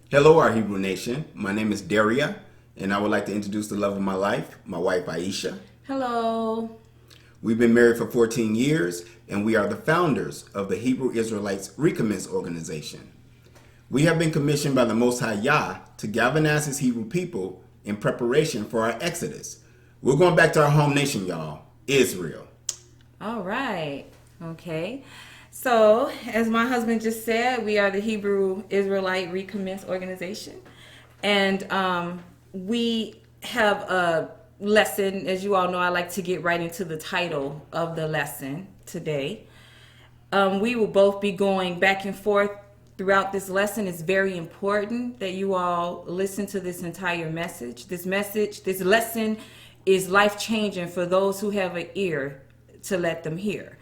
Hello, our Hebrew Nation. My name is Daria, and I would like to introduce the love of my life, my wife Aisha. Hello. We've been married for 14 years, and we are the founders of the Hebrew Israelites Recommence organization. We have been commissioned by the Most High Yah to galvanize His Hebrew people in preparation for our exodus. We're going back to our home nation, y'all, Israel. All right. Okay. So, as my husband just said, we are the Hebrew Israelite Recommence organization. And we have a lesson. As you all know, I like to get right into the title of the lesson today. We will both be going back and forth throughout this lesson. It's very important that you all listen to this entire message. This lesson is life-changing for those who have an ear to let them hear.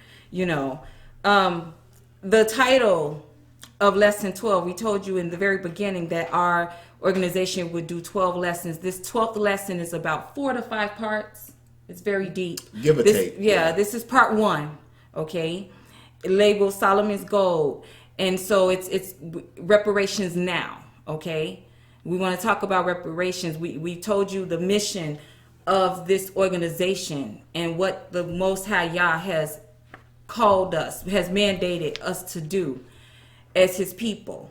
The title of lesson 12, we told you in the very beginning that our organization would do 12 lessons. This 12th lesson is about 4 to 5 parts. It's very deep. Give or take. Yeah, this is part 1, okay? Labeled Solomon's Gold. And so it's reparations now, okay? We want to talk about reparations. We told you the mission of this organization and what the Most High Yah has called us, has mandated us to do as His people,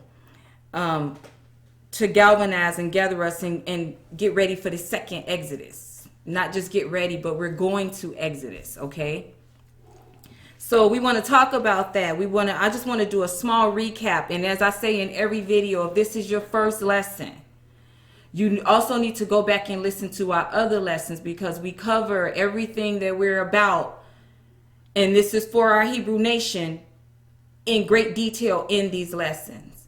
to galvanize and gather us and get ready for the second Exodus. Not just get ready, but we're going to Exodus, okay? So we want to talk about that. I just want to do a small recap. And as I say in every video, if this is your first lesson, you also need to go back and listen to our other lessons because we cover everything that we're about. And this is for our Hebrew nation in great detail in these lessons.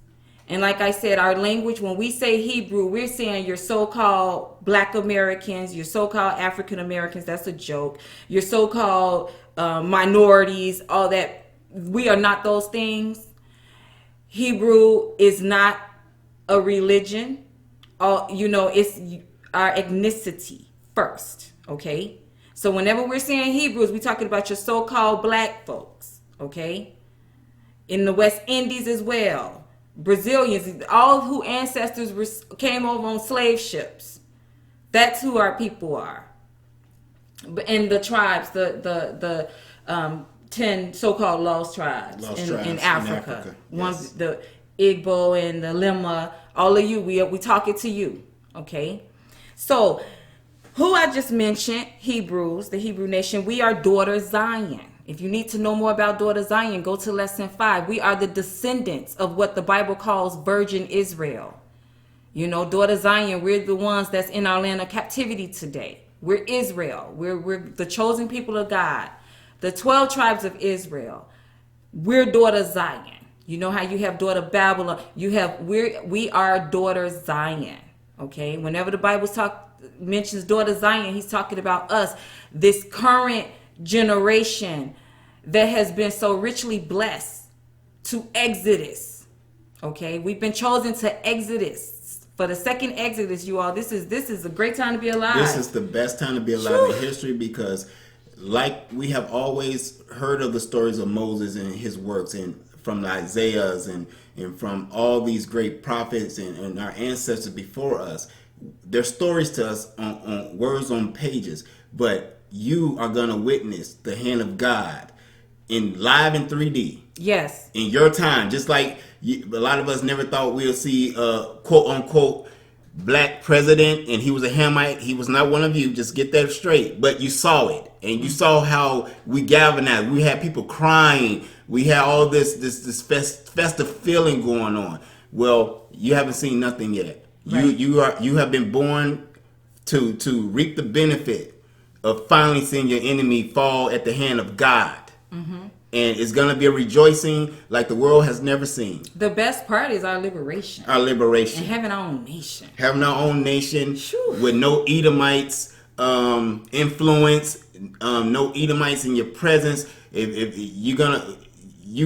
And like I said, our language, when we say Hebrew, we're saying your so-called Black Americans, your so-called African Americans, that's a joke, your so-called minorities, all that. We are not those things. Hebrew is not a religion. It's our ethnicity first, okay? So whenever we're saying Hebrews, we're talking about your so-called black folks, okay? In the West Indies as well. Brazilians, all who ancestors came over on slave ships. That's who our people are. And the tribes, the 10 so-called lost tribes in Africa. Yes. The Igbo and the Lima, all of you, we talking to you, okay? So, who I just mentioned, Hebrews, the Hebrew nation, we are daughter Zion. If you need to know more about daughter Zion, go to lesson 5. We are the descendants of what the Bible calls virgin Israel. Daughter Zion, we're the ones that's in our land of captivity today. We're Israel. We're the chosen people of God. The 12 tribes of Israel. We're daughter Zion. You know how you have daughter Babylon? We are daughter Zion. Okay? Whenever the Bible mentions daughter Zion, he's talking about us, this current generation that has been so richly blessed to Exodus. Okay? We've been chosen to Exodus. For the second Exodus, you all, this is a great time to be alive. This is the best time to be alive in history because, like we have always heard of the stories of Moses and his works, and from the Isaiahs and from all these great prophets and our ancestors before us, they're stories to us on words on pages. But you are going to witness the hand of God live in 3D. Yes. In your time, just like a lot of us never thought we'll see a quote unquote black president, and he was a Hamite. He was not one of you. Just get that straight. But you saw it, and you saw how we galvanized. We had people crying. We had all this festive feeling going on. Well, you haven't seen nothing yet. Right. You have been born to reap the benefit of finally seeing your enemy fall at the hand of God. Mm-hmm. And it's going to be a rejoicing like the world has never seen. The best part is our liberation. Our liberation. And having our own nation. Having our own nation. Whew. With no Edomites influence, no Edomites in your presence. If you're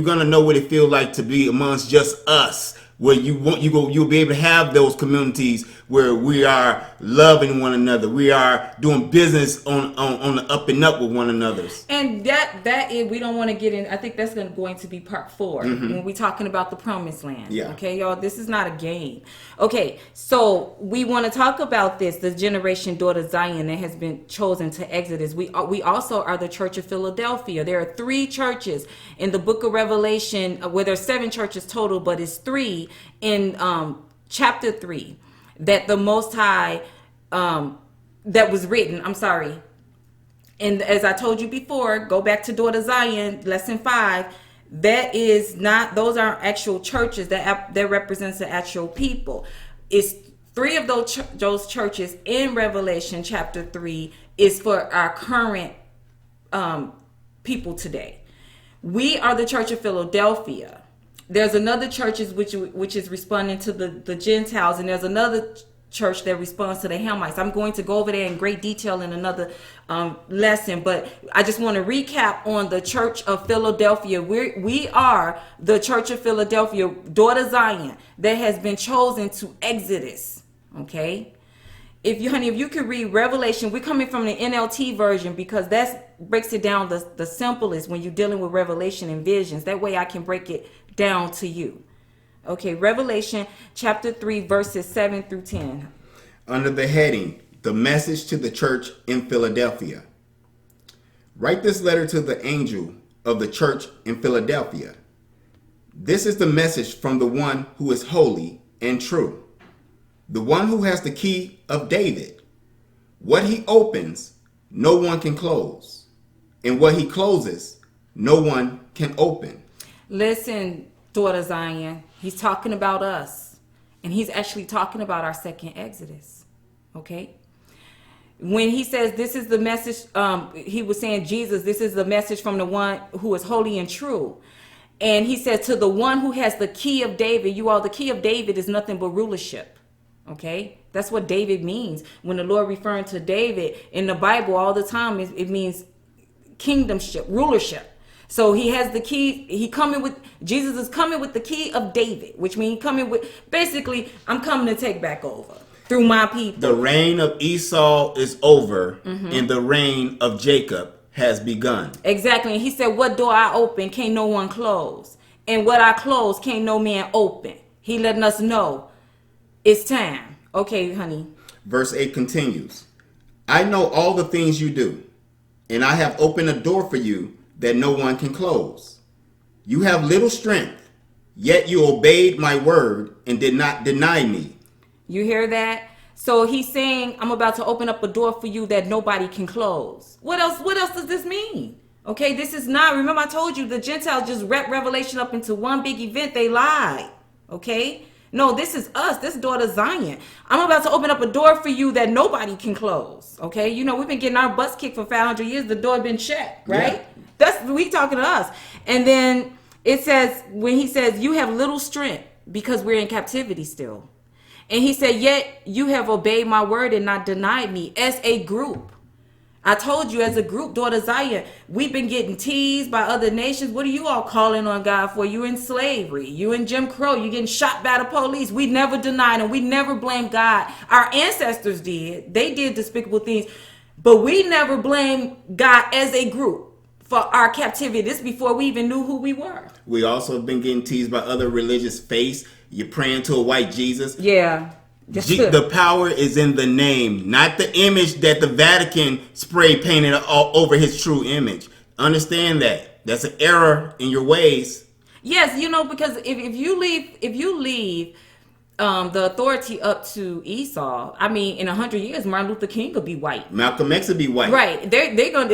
gonna know what it feels like to be amongst just us. where you'll be able to have those communities where we are loving one another, we are doing business on the up and up with one another. And that is, we don't want to get in. I think that's going to be part 4 when we're talking about the promised land. Yeah. Okay, y'all, this is not a game. Okay, so we want to talk about this, the generation daughter Zion that has been chosen to Exodus. We also are the Church of Philadelphia. There are 3 churches in the book of Revelation, where there's 7 churches total, but it's 3 in chapter 3 that the Most High that was written. I'm sorry. And as I told you before, go back to Daughter Zion, lesson 5. That is not; those aren't actual churches. That represents the actual people. It's 3 of those churches in Revelation chapter 3 is for our current people today. We are the Church of Philadelphia. There's another church which is responding to the Gentiles, and there's another church that responds to the Hamites. I'm going to go over there in great detail in another lesson, but I just want to recap on the Church of Philadelphia. We are the Church of Philadelphia, Daughter Zion, that has been chosen to Exodus. Okay, if you could read Revelation, we're coming from the NLT version because that breaks it down the simplest when you're dealing with Revelation and visions. That way I can break it down to you. Okay, Revelation chapter 3, verses 7 through 10. Under the heading, The Message to the Church in Philadelphia. Write this letter to the angel of the church in Philadelphia. This is the message from the one who is holy and true, the one who has the key of David. What he opens, no one can close, and what he closes, no one can open. Listen, Daughter Zion, he's talking about us, and he's actually talking about our second Exodus. Okay, when he says this is the message, he was saying Jesus, this is the message from the one who is holy and true. And he said to the one who has the key of David. You all, the key of David is nothing but rulership. Okay, that's what David means. When the Lord referring to David in the Bible all the time, it means kingdomship, rulership. So he has the key. Jesus is coming with the key of David, which means coming with, basically, I'm coming to take back over through my people. The reign of Esau is over, and the reign of Jacob has begun. Exactly. And he said, what door I open, can't no one close. And what I close, can't no man open. He letting us know it's time. Okay, honey. Verse 8 continues. I know all the things you do, and I have opened a door for you that no one can close. You have little strength, yet you obeyed my word and did not deny me. You hear that? So he's saying, I'm about to open up a door for you that nobody can close. What else does this mean? Okay, this is not, remember I told you the Gentiles just wrapped Revelation up into one big event. They lied. Okay? No, this is us. This Daughter Zion. I'm about to open up a door for you that nobody can close. Okay? You know, we've been getting our butts kicked for 500 years. The door been shut, right? Yeah. We talking to us. And then it says, when he says, you have little strength because we're in captivity still. And he said, yet you have obeyed my word and not denied me as a group. I told you as a group, Daughter Zion, we've been getting teased by other nations. What are you all calling on God for? You in slavery. You in Jim Crow. You getting shot by the police. We never denied him. We never blamed God. Our ancestors did. They did despicable things. But we never blamed God as a group for our captivity. This before we even knew who we were. We also have been getting teased by other religious faiths. You're praying to a white Jesus. Yeah. The power is in the name, not the image that the Vatican spray painted all over his true image. Understand that. That's an error in your ways. Yes, you know, because if you leave the authority up to Esau, I mean, in 100 years, Martin Luther King will be white. Malcolm X will be white. Right. They're going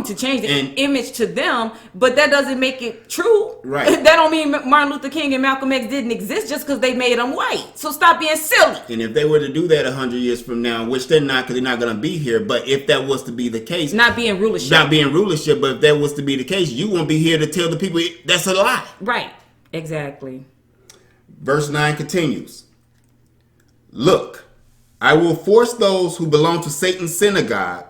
to change the image to them, but that doesn't make it true. Right. That don't mean Martin Luther King and Malcolm X didn't exist just because they made them white. So stop being silly. And if they were to do that 100 years from now, which they're not, because they're not going to be here, but if that was to be the case, not being rulership, but if that was to be the case, you won't be here to tell the people that's a lie. Right. Exactly. Verse 9 continues. Look, I will force those who belong to Satan's synagogue,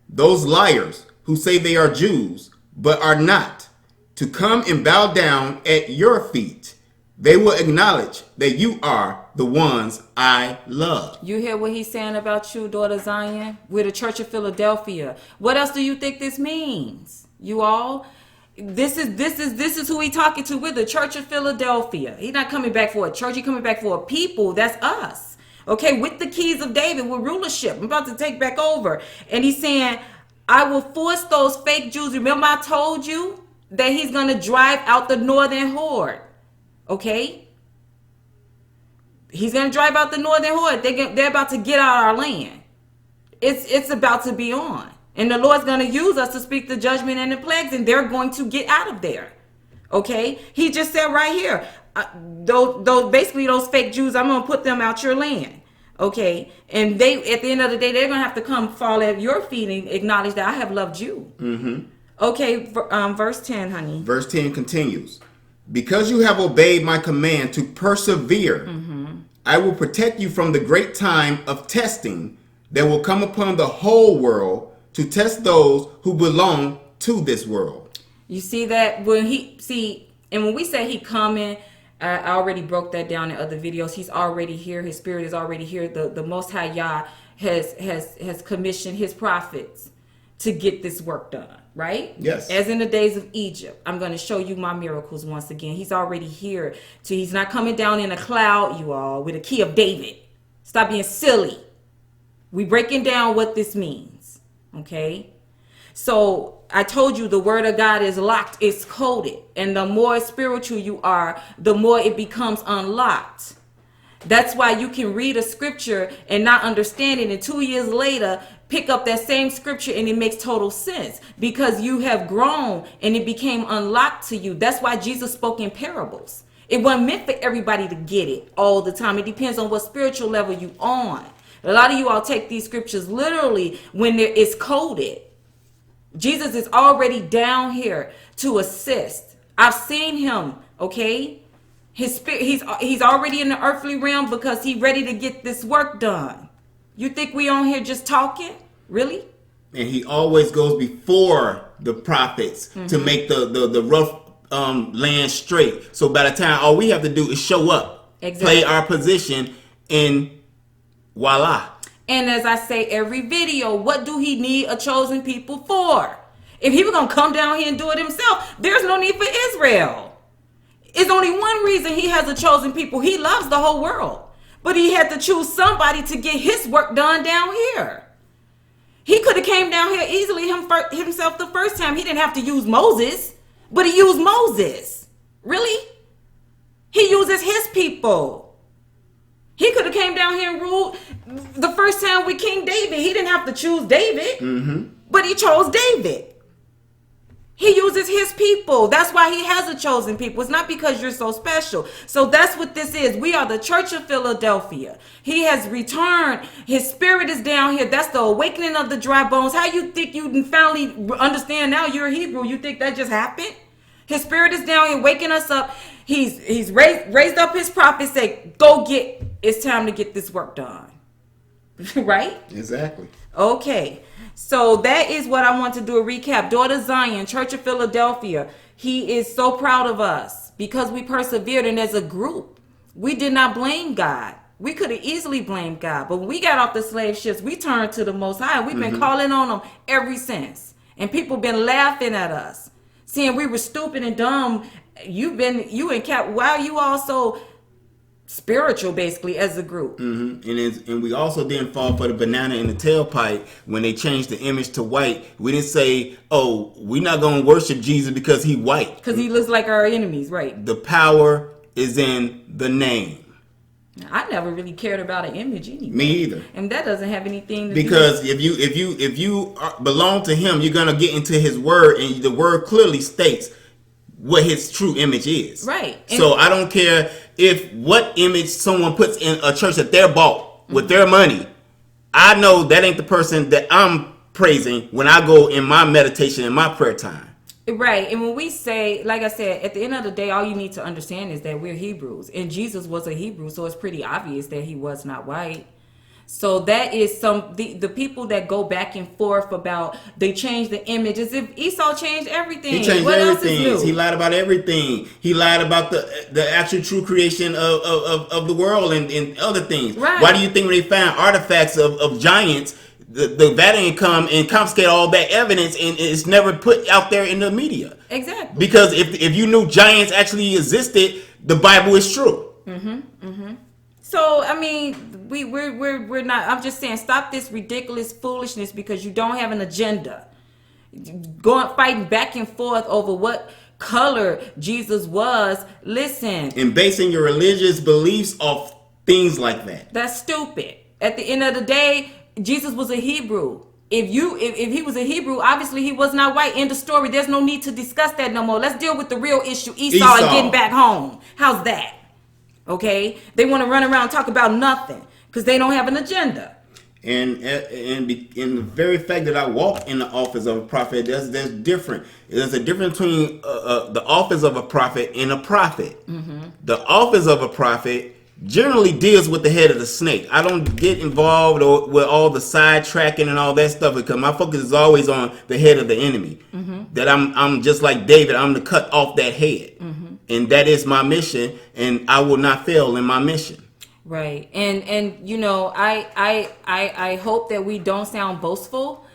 those liars who say they are Jews, but are not, to come and bow down at your feet. They will acknowledge that you are the ones I love. You hear what he's saying about you, daughter Zion? We're the Church of Philadelphia. What else do you think this means? You all? This is who he talking to. We're the Church of Philadelphia. He's not coming back for a church. He's coming back for a people. That's us. Okay, with the keys of David, with rulership. I'm about to take back over. And he's saying, I will force those fake Jews. Remember I told you that he's going to drive out the northern horde. Okay? He's going to drive out the northern horde. They're about to get out our land. It's about to be on. And the Lord's going to use us to speak the judgment and the plagues, and they're going to get out of there. Okay? He just said right here, those fake Jews, I'm going to put them out your land. Okay? And they, at the end of the day, they're going to have to come fall at your feet and acknowledge that I have loved you. Mm-hmm. Okay, verse 10, honey. Verse 10 continues. Because you have obeyed my command to persevere, I will protect you from the great time of testing that will come upon the whole world to test those who belong to this world. You see that when we say he coming, I already broke that down in other videos. He's already here. His spirit is already here. The Most High Yah has commissioned his prophets to get this work done. Right? Yes. As in the days of Egypt, I'm going to show you my miracles once again. He's already here. So he's not coming down in a cloud, you all, with a key of David. Stop being silly. We breaking down what this means. Okay? So I told you the word of God is locked, it's coded. And the more spiritual you are, the more it becomes unlocked. That's why you can read a scripture and not understand it. And 2 years later, pick up that same scripture and it makes total sense because you have grown and it became unlocked to you. That's why Jesus spoke in parables. It wasn't meant for everybody to get it all the time. It depends on what spiritual level you on. A lot of you all take these scriptures literally when it's coded. Jesus is already down here to assist. I've seen him, okay? His spirit, he's already in the earthly realm because he's ready to get this work done. You think we on here just talking? Really? And he always goes before the prophets to make the rough land straight. So by the time all we have to do is show up, play our position, and voila. And as I say every video, what do he need a chosen people for? If he was going to come down here and do it himself, there's no need for Israel. It's only one reason he has a chosen people. He loves the whole world. But he had to choose somebody to get his work done down here. He could have came down here easily himself the first time. He didn't have to use Moses, but he used Moses. Really? He uses his people. He could have came down here and ruled the first time with King David. He didn't have to choose David, but he chose David. He uses his people. That's why he has a chosen people. It's not because you're so special. So that's what this is. We are the Church of Philadelphia. He has returned. His spirit is down here. That's the awakening of the dry bones. How you think you finally understand now you're a Hebrew? You think that just happened? His spirit is down here waking us up. He's raised up his prophets, say, it's time to get this work done. Right? Exactly. Okay. So that is what I want to do a recap. Daughter Zion, Church of Philadelphia. He is so proud of us because we persevered. And as a group, we did not blame God. We could have easily blamed God. But when we got off the slave ships, we turned to the Most High. We've been calling on him ever since. And people been laughing at us, saying we were stupid and dumb. You and Cap, why are you all so spiritual, basically, as a group? And we also didn't fall for the banana in the tailpipe when they changed the image to white. We didn't say, oh, we're not going to worship Jesus because he white. Because he looks like our enemies, right? The power is in the name. I never really cared about an image anyway. Me either. And that doesn't have anything to because do. if you belong to him, you're gonna get into his word, and the word clearly states what his true image is. Right. So I don't care if what image someone puts in a church that they're bought with their money. I know that ain't the person that I'm praising when I go in my meditation in my prayer time. Right. And when we say, like I said, at the end of the day, all you need to understand is that we're Hebrews. And Jesus was a Hebrew, so it's pretty obvious that he was not white. So that is the people that go back and forth about they change the image as if Esau changed everything. He changed what everything. Else is new? He lied about everything. He lied about the actual true creation of the world and other things. Right. Why do you think when they found artifacts of giants, the Vatican come and confiscate all that evidence and it's never put out there in the media? Exactly. Because if you knew giants actually existed, the Bible is true. So I mean, we're not. I'm just saying, stop this ridiculous foolishness because you don't have an agenda. Going fighting back and forth over what color Jesus was. Listen, And basing your religious beliefs off things like that. that's stupid. At the end of the day, Jesus was a Hebrew. If he was a Hebrew, obviously he was not white. End of story. There's no need to discuss that no more. Let's deal with the real issue, Esau. And getting back home. How's that? Okay, they want to run around and talk about nothing because they don't have an agenda. And in the very fact that I walk in the office of a prophet, there's different. There's a difference between the office of a prophet and a prophet. The office of a prophet generally deals with the head of the snake. I don't get involved with all the sidetracking and all that stuff because my focus is always on the head of the enemy. That I'm just like David. I'm to cut off that head. And that is my mission, and I will not fail in my mission. Right. And you know, I hope that we don't sound boastful.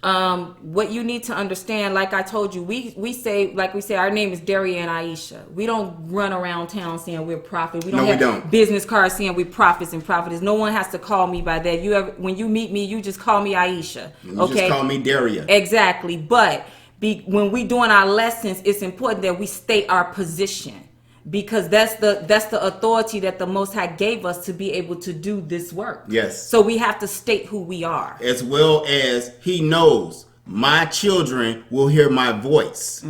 What you need to understand, like I told you, we say our name is Daria and Aisha. We don't run around town saying we're prophets. We don't have business cards saying we're prophets and prophetess. No one has to call me by that. When you meet me, you just call me Aisha. You just call me Daria. Exactly. But when we doing our lessons, it's important that we state our position. Because that's the authority that the Most High gave us to be able to do this work. Yes. So we have to state who we are. As well as he knows my children will hear my voice.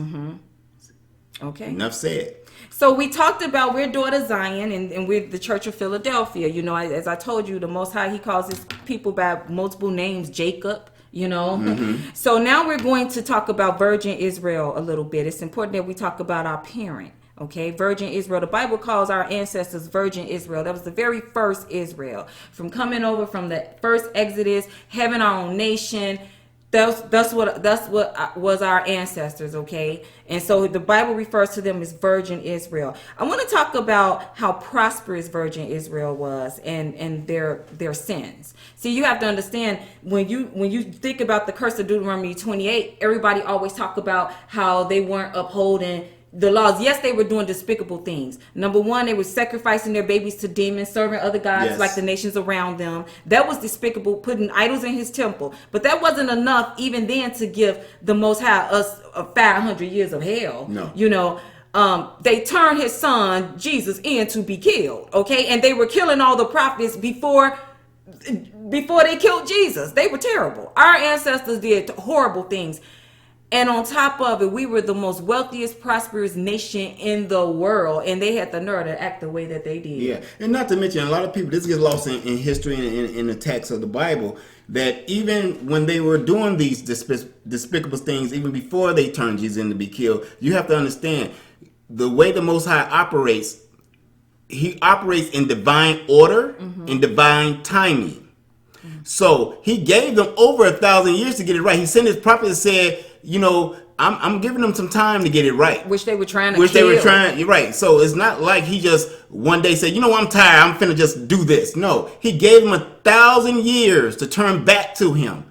Okay. Enough said. So we talked about we're daughter Zion and we're the Church of Philadelphia. You know, as I told you, the Most High, he calls his people by multiple names, Jacob. You know, so now we're going to talk about Virgin Israel a little bit. It's important that we talk about our parent. Okay, Virgin Israel. The Bible calls our ancestors Virgin Israel. That was the very first Israel. From coming over from the first Exodus, having our own nation. That's what was our ancestors, okay? And so the Bible refers to them as Virgin Israel. I want to talk about how prosperous Virgin Israel was and their sins. See, you have to understand when you think about the curse of Deuteronomy 28, everybody always talk about how they weren't upholding the laws. Yes, they were doing despicable things. Number one, they were sacrificing their babies to demons, serving other gods like the nations around them. That was despicable, putting idols in his temple. But that wasn't enough even then to give the Most High us 500 years of hell. No. You know, they turned his son, Jesus, in to be killed. Okay. And they were killing all the prophets before they killed Jesus. They were terrible. Our ancestors did horrible things. And on top of it, we were the most wealthiest, prosperous nation in the world. And they had the nerve to act the way that they did. Yeah. And not to mention, a lot of people, this gets lost in history and in the text of the Bible, that even when they were doing these despicable things, even before they turned Jesus in to be killed, you have to understand the way the Most High operates. He operates in divine order and divine timing. So he gave them over 1,000 years to get it right. He sent his prophet and said, you know, I'm giving them some time to get it right. Which they were trying to kill. You're right. So it's not like he just one day said, you know, I'm tired, I'm finna just do this. No, he gave them 1,000 years to turn back to him.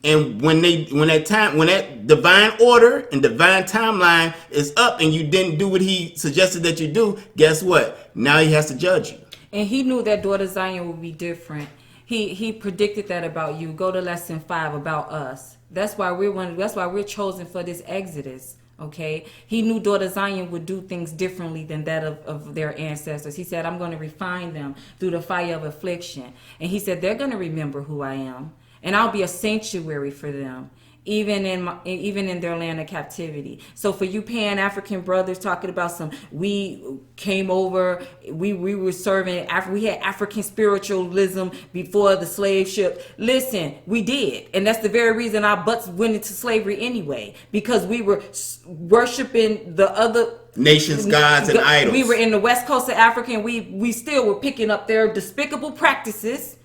And when that divine order and divine timeline is up and you didn't do what he suggested that you do, guess what? Now he has to judge you. And he knew that daughter Zion would be different. He predicted that about you. Go to lesson 5 about us. That's why we're chosen for this Exodus. Okay, he knew daughter Zion would do things differently than that of their ancestors. He said, I'm going to refine them through the fire of affliction. And he said, they're going to remember who I am. And I'll be a sanctuary for them, even in their land of captivity. So for you Pan-African brothers talking about we came over, we were serving, we had African spiritualism before the slave ship. Listen, we did. And that's the very reason our butts went into slavery anyway, because we were worshiping the other nations, gods, and idols. We were in the west coast of Africa, and we still were picking up their despicable practices.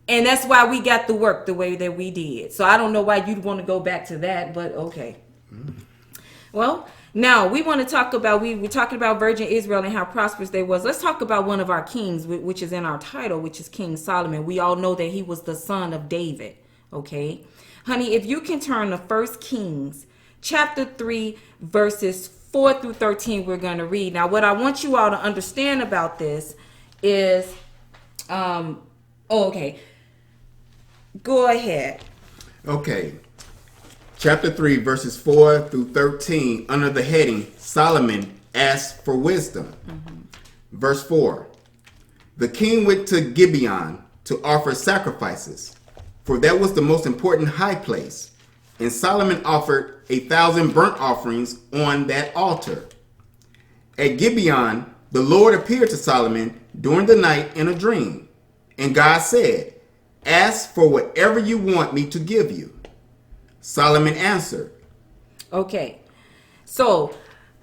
And that's why we got the work the way that we did. So I don't know why you'd want to go back to that, but okay. Well, now we want to talk about, we're talking about Virgin Israel and how prosperous they was. Let's talk about one of our kings, which is in our title, which is King Solomon. We all know that he was the son of David. Okay. Honey, if you can turn to 1 Kings chapter 3, verses 4 through 13, we're going to read. Now, what I want you all to understand about this is, okay. Go ahead. Okay. Chapter 3, verses 4 through 13, under the heading, Solomon asked for wisdom. Verse 4, the king went to Gibeon to offer sacrifices, for that was the most important high place. And Solomon offered 1,000 burnt offerings on that altar. At Gibeon, the Lord appeared to Solomon during the night in a dream. And God said, ask for whatever you want me to give you. Solomon answered. Okay. So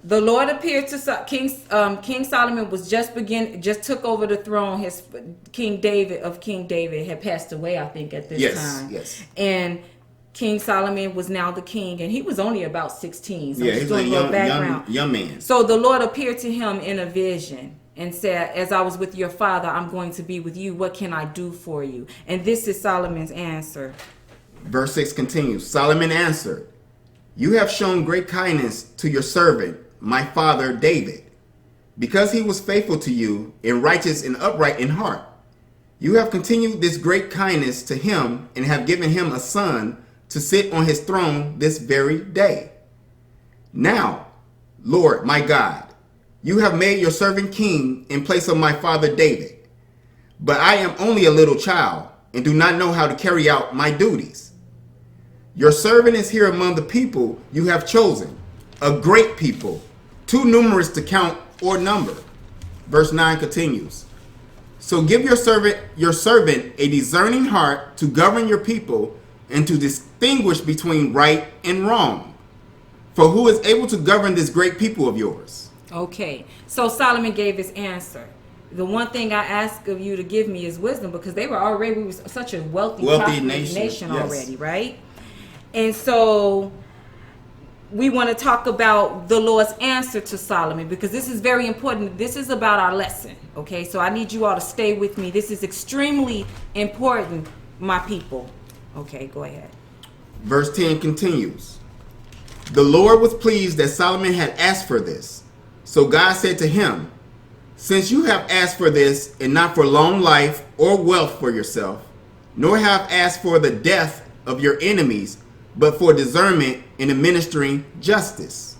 the Lord appeared to King Solomon was just took over the throne. His King David had passed away, I think, at this time. Yes. And King Solomon was now the king, and he was only about 16. So he's a young man. So the Lord appeared to him in a vision and said, as I was with your father, I'm going to be with you. What can I do for you? And this is Solomon's answer. Verse 6 continues. Solomon answered, you have shown great kindness to your servant, my father David, because he was faithful to you and righteous and upright in heart. You have continued this great kindness to him and have given him a son to sit on his throne this very day. Now, Lord, my God, you have made your servant king in place of my father David. But I am only a little child and do not know how to carry out my duties. Your servant is here among the people you have chosen, a great people, too numerous to count or number. Verse 9 continues. So give your servant a discerning heart to govern your people and to distinguish between right and wrong. For who is able to govern this great people of yours? Okay, so Solomon gave his answer. The one thing I ask of you to give me is wisdom, because we were such a wealthy nation already, right? And so we want to talk about the Lord's answer to Solomon, because this is very important. This is about our lesson, okay? So I need you all to stay with me. This is extremely important, my people. Okay, go ahead. Verse 10 continues. The Lord was pleased that Solomon had asked for this. So God said to him, since you have asked for this and not for long life or wealth for yourself, nor have asked for the death of your enemies, but for discernment in administering justice,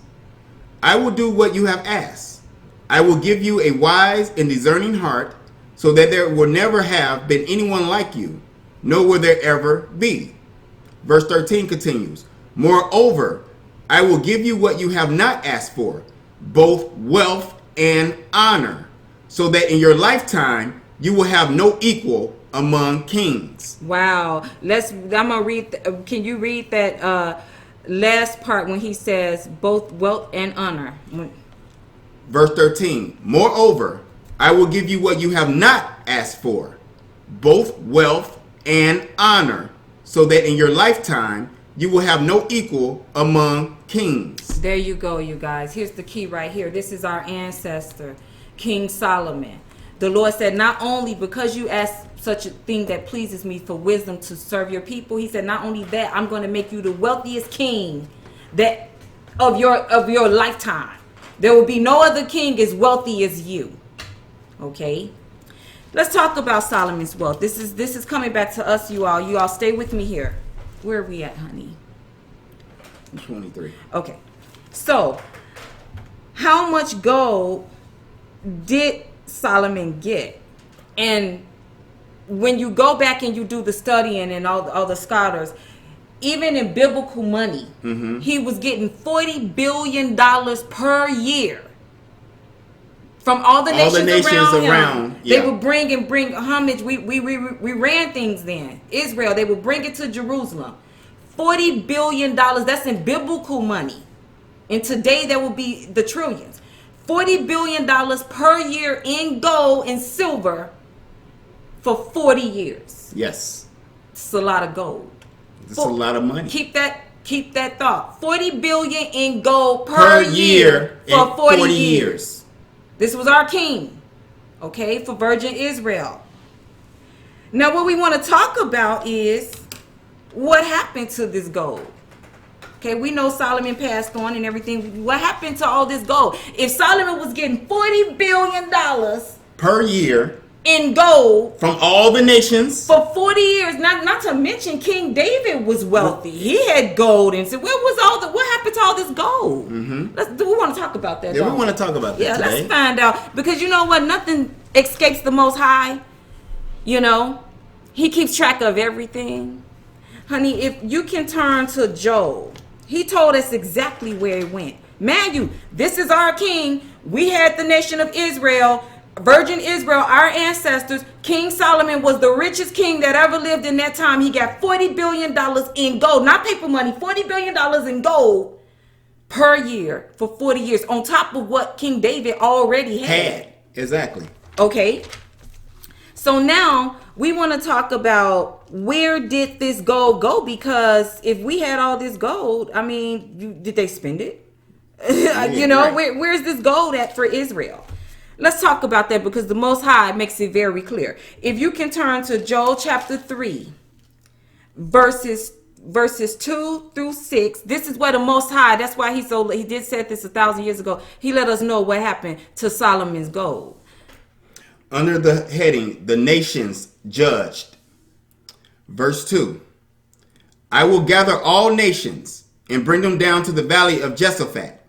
I will do what you have asked. I will give you a wise and discerning heart, so that there will never have been anyone like you, nor will there ever be. Verse 13 continues. Moreover, I will give you what you have not asked for, both wealth and honor, so that in your lifetime you will have no equal among kings. Wow. I'm gonna read. Can you read that last part when he says both wealth and honor? Verse 13. Moreover, I will give you what you have not asked for, both wealth and honor, so that in your lifetime you will have no equal among kings. There you go, you guys. Here's the key right here. This is our ancestor, King Solomon. The Lord said, not only because you asked such a thing that pleases me for wisdom to serve your people, he said, not only that, I'm going to make you the wealthiest king that of your lifetime. There will be no other king as wealthy as you. Okay? Let's talk about Solomon's wealth. This is coming back to us, you all. You all stay with me here. Where are we at, honey? 23. Okay. So, how much gold did Solomon get? And when you go back and you do the studying and all the scholars, even in biblical money, he was getting $40 billion per year from all the nations around him. Yeah. They would bring homage. We ran things then. Israel, they would bring it to Jerusalem. $40 billion, that's in biblical money. And today there will be the trillions. $40 billion per year in gold and silver for 40 years. Yes. It's a lot of gold. It's a lot of money. Keep that thought. 40 billion in gold per year for 40 years. This was our king, okay, for Virgin Israel. Now what we want to talk about is what happened to this gold. Okay, we know Solomon passed on and everything. What happened to all this gold? If Solomon was getting $40 billion per year in gold from all the nations for 40 years, not to mention King David was wealthy. He had gold, and said, what happened to all this gold? We want to talk about that. Yeah, we want to talk about that today. Let's find out, because you know what? Nothing escapes the Most High. You know, He keeps track of everything. Honey, if you can turn to Job, he told us exactly where it went. Man, this is our king. We had the nation of Israel, Virgin Israel, our ancestors. King Solomon was the richest king that ever lived in that time. He got $40 billion in gold, not paper money, $40 billion in gold per year for 40 years, on top of what King David already had. Exactly. Okay. So now we want to talk about, where did this gold go? Because if we had all this gold, I mean, did they spend it? You know, right. Where's this gold at for Israel? Let's talk about that, because the Most High makes it very clear. If you can turn to Joel chapter 3, verses 2 through 6. This is where the Most High, that's why he did say this 1,000 years ago. He let us know what happened to Solomon's gold. Under the heading, the nations judged. Verse 2. I will gather all nations and bring them down to the valley of Jehoshaphat.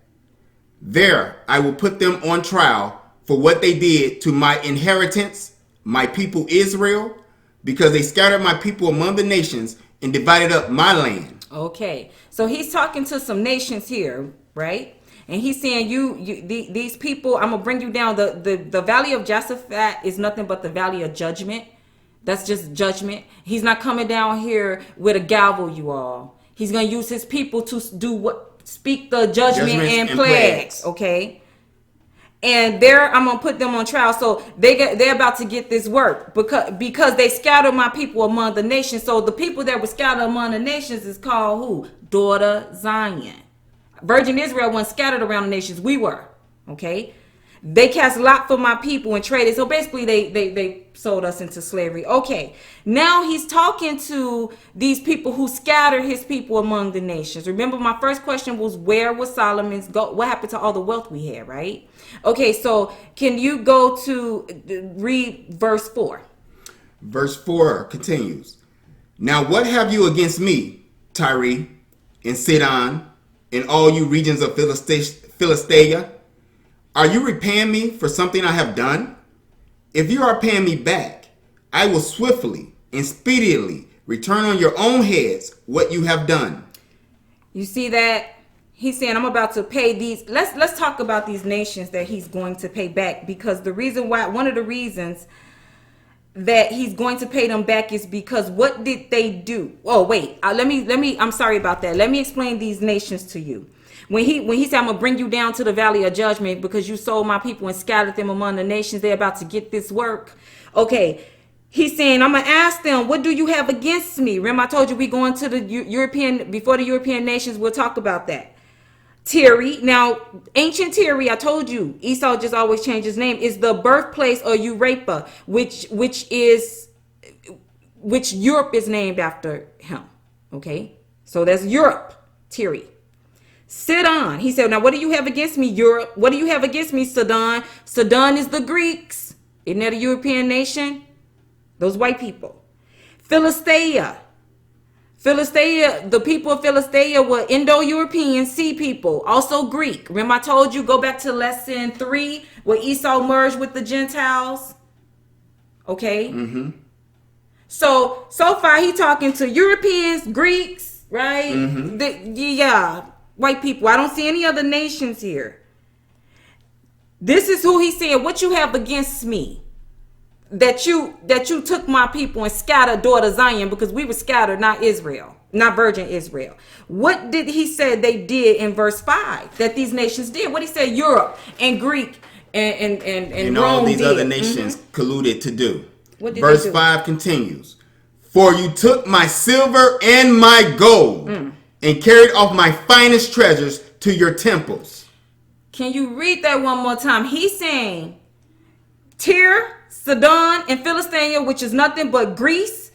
There I will put them on trial for what they did to my inheritance, my people Israel, because they scattered my people among the nations and divided up my land. Okay, so he's talking to some nations here, right? And he's saying, these people, I'm going to bring you down. The valley of Jehoshaphat is nothing but the valley of judgment. That's just judgment. He's not coming down here with a gavel, you all. He's going to use his people to speak the judgment and plagues, okay? And I'm going to put them on trial. So they're about to get this work because they scattered my people among the nations. So the people that were scattered among the nations is called who? Daughter Zion. Virgin Israel wasn't scattered around the nations. We were, okay? They cast lot for my people and traded. So basically they sold us into slavery. Okay, now he's talking to these people who scattered his people among the nations. Remember, my first question was, where was Solomon's gold? What happened to all the wealth we had, right? Okay, so can you go to read verse 4? Verse 4 continues. Now what have you against me, Tyre and Sidon, and all you regions of Philistia? Are you repaying me for something I have done? If you are paying me back, I will swiftly and speedily return on your own heads what you have done. You see that? He's saying, I'm about to pay these. Let's talk about these nations that he's going to pay back, because one of the reasons that he's going to pay them back is because what did they do? Oh, wait, I'm sorry about that. Let me explain these nations to you. When he said, I'm going to bring you down to the valley of judgment because you sold my people and scattered them among the nations, they're about to get this work. Okay, he's saying, I'm going to ask them, what do you have against me? Remember, I told you we going to the before the European nations, we'll talk about that. Tyre, now ancient Tyre, I told you, Esau just always changed his name, is the birthplace of Europa, which Europe is named after him. Okay, so that's Europe, Tyre. Sidon, he said, now what do you have against me, Europe? What do you have against me, Sidon? Sidon is the Greeks. Isn't that a European nation? Those white people. Philistia, the people of Philistia were Indo-European sea people, also Greek. Remember I told you, go back to lesson 3 where Esau merged with the Gentiles. Okay. Mm-hmm. So far he talking to Europeans, Greeks, right? Mm-hmm. White people. I don't see any other nations here. This is who he's saying, what you have against me? That you took my people and scattered daughter Zion, because we were scattered, not Israel, not Virgin Israel. What did he say they did in verse 5 that these nations did? What he said Europe and Greek and Rome all these did. Other nations colluded to do. What did Verse they do? 5 continues. For you took my silver and my gold and carried off my finest treasures to your temples. Can you read that one more time? He's saying Tyre, Sidon, and Philistia, which is nothing but Greece,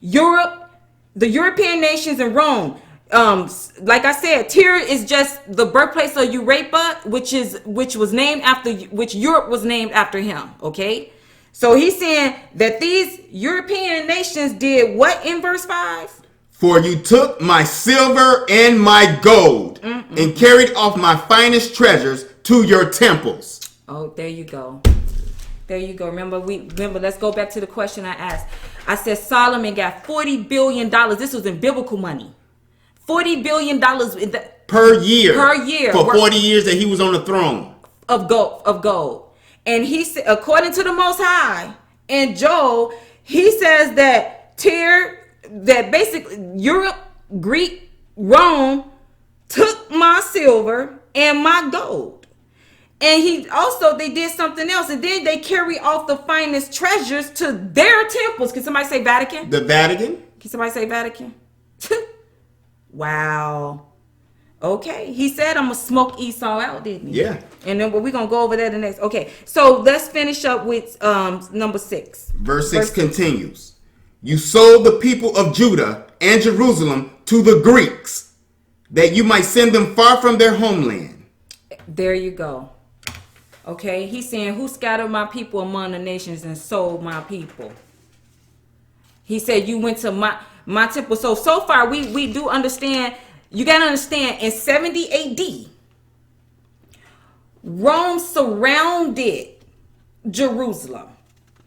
Europe, the European nations, and Rome. Like I said, Tyre is just the birthplace of Europa, which Europe was named after him. Okay, so he's saying that these European nations did what in verse 5? For you took my silver and my gold and carried off my finest treasures to your temples. Oh, there you go. There you go. Remember, let's go back to the question I asked. I said Solomon got $40 billion. This was in biblical money. $40 billion Per year. For 40 years that he was on the throne. Of gold. And he said, according to the Most High, in Joel, he says that that basically Europe, Greek, Rome took my silver and my gold. And they did something else. And then they carry off the finest treasures to their temples. Can somebody say Vatican? The Vatican? Can somebody say Vatican? Wow. Okay. He said I'm going to smoke Esau out, didn't he? Yeah. And then we're going to go over there the next. Okay. So let's finish up with number 6. Verse 6 continues. You sold the people of Judah and Jerusalem to the Greeks, that you might send them far from their homeland. There you go. Okay. He's saying, who scattered my people among the nations and sold my people? He said, you went to my temple. So far, we do understand. You got to understand, in 70 AD, Rome surrounded Jerusalem.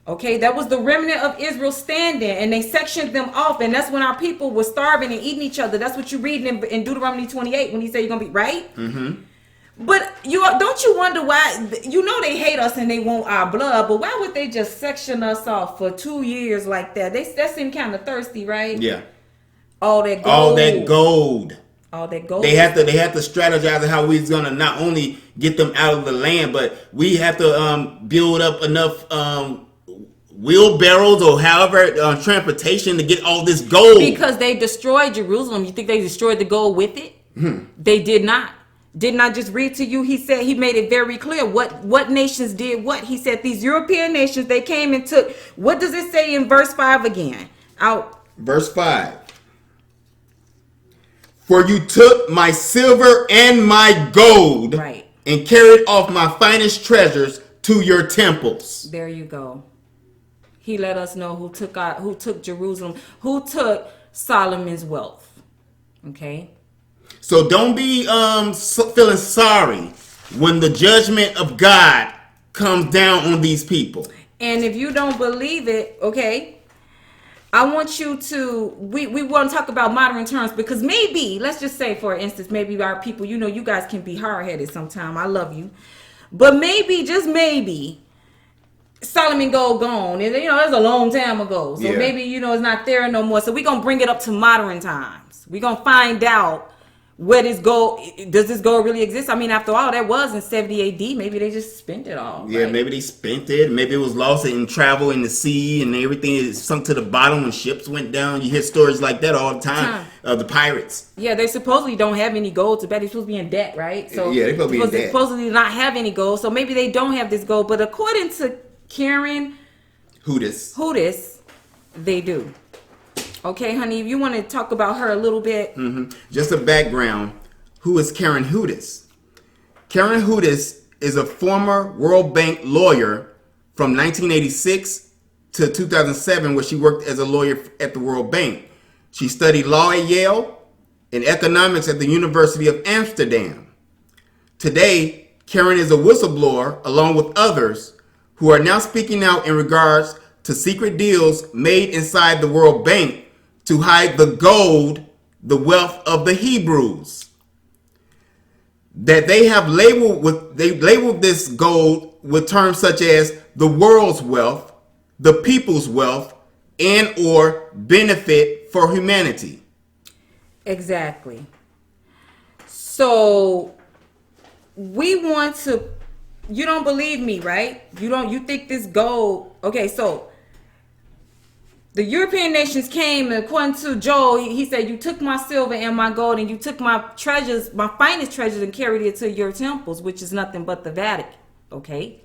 Okay, that was the remnant of Israel standing, and they sectioned them off, and that's when our people were starving and eating each other. That's what you read in Deuteronomy 28 when he said you're going to be right. Mm-hmm. But don't you wonder why? You know they hate us and they want our blood, but why would they just section us off for 2 years like that? That seemed kind of thirsty, right? Yeah. All that gold. They have to strategize how we're gonna not only get them out of the land, but we have to build up enough wheelbarrows or however transportation to get all this gold. Because they destroyed Jerusalem. You think they destroyed the gold with it? They did not. Didn't I just read to you? He said, he made it very clear what nations did what. He said these European nations, they came and took. What does it say in verse 5 again? Verse 5. For you took my silver and my gold, right, and carried off my finest treasures to your temples. There you go. He let us know who took Jerusalem, who took Solomon's wealth. Okay. So don't be feeling sorry when the judgment of God comes down on these people. And if you don't believe it, okay, I want you to, we want to talk about modern terms, because maybe, let's just say for instance, maybe our people, you guys can be hard-headed sometimes. I love you. But maybe, just maybe, Solomon gold gone. And that's a long time ago. So maybe, it's not there no more. So we're going to bring it up to modern times. We're going to find out where this gold, does this gold really exist? I mean, after all, that was in 70 AD. Maybe they just spent it all. Yeah, right? Maybe they spent it. Maybe it was lost in travel in the sea and everything is sunk to the bottom when ships went down. You hear stories like that all the time of the pirates. Yeah, they supposedly don't have any gold to bet. They're supposed to be in debt, right? So yeah, they're supposed to be in debt. Supposedly not have any gold. So maybe they don't have this gold. But according to Karen Hudis, they do. Okay, honey, if you want to talk about her a little bit. Mm-hmm. Just a background. Who is Karen Hudis? Karen Hudis is a former World Bank lawyer from 1986 to 2007, where she worked as a lawyer at the World Bank. She studied law at Yale and economics at the University of Amsterdam. Today, Karen is a whistleblower along with others who are now speaking out in regards to secret deals made inside the World Bank to hide the gold, the wealth of the Hebrews. That they labeled this gold with terms such as the world's wealth, the people's wealth, and or benefit for humanity. Exactly. So we want to, you don't believe me, right? You think this gold, okay, so The European nations came, and according to Joel, he said, "You took my silver and my gold, and you took my treasures, my finest treasures, and carried it to your temples, which is nothing but the Vatican." Okay,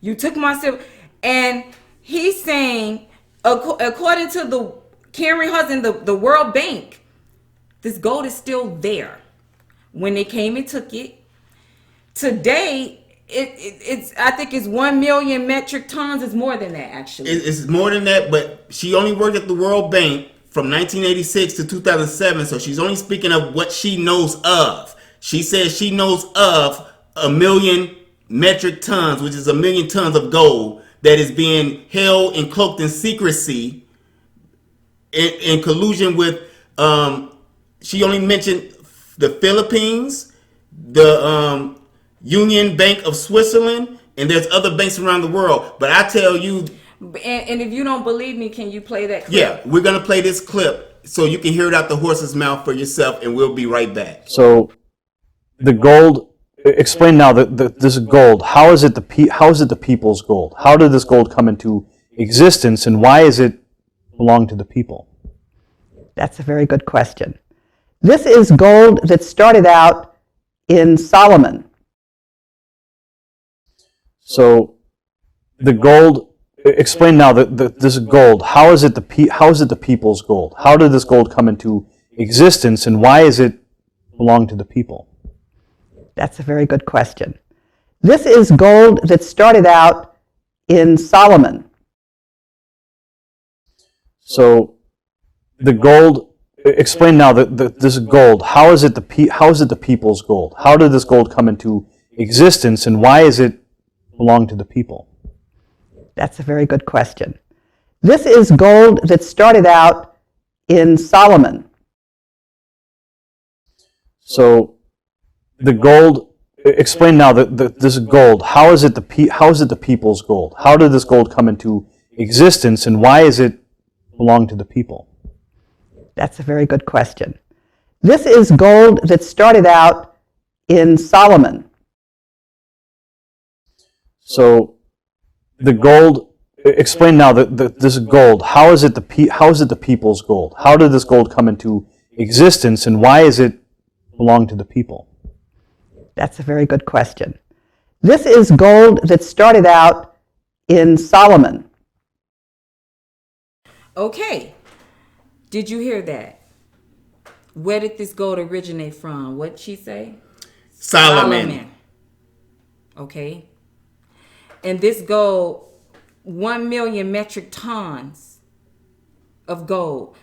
you took my silver, and he's saying, according to the Karen Hudson, the World Bank, this gold is still there. When they came and took it, today it's I think it's 1 million metric tons. It's more than that, actually. It's more than that, but she only worked at the World Bank from 1986 to 2007, so she's only speaking of what she knows of. She says she knows of 1 million metric tons, which is 1 million tons of gold that is being held and cloaked in secrecy in collusion with, she only mentioned the Philippines, the Union Bank of Switzerland, and there's other banks around the world. But I tell you, and if you don't believe me, can you play that clip? Yeah, we're going to play this clip so you can hear it out the horse's mouth for yourself, and we'll be right back. So the gold, explain now that this gold, how is it the people's gold? How did this gold come into existence, and why is it belong to the people? That's a very good question. This is gold that started out in Solomon. So the gold, explain now that this gold, how is it the people's gold? How did this gold come into existence, and why is it belong to the people? That's a very good question. This is gold that started out in Solomon. So the gold, explain now that this gold, how is it the people's gold? How did this gold come into existence, and why is it belong to the people? That's a very good question. This is gold that started out in Solomon. So the gold, explain now that this gold, how is it the people's gold? How did this gold come into existence, and why is it belong to the people? That's a very good question. This is gold that started out in Solomon. So the gold, explain now that this gold, how is it the people's gold? How did this gold come into existence, and why is it belong to the people? That's a very good question. This is gold that started out in Solomon. Okay. Did you hear that? Where did this gold originate from? What'd she say? Solomon. Okay. And this gold, 1 million metric tons of gold.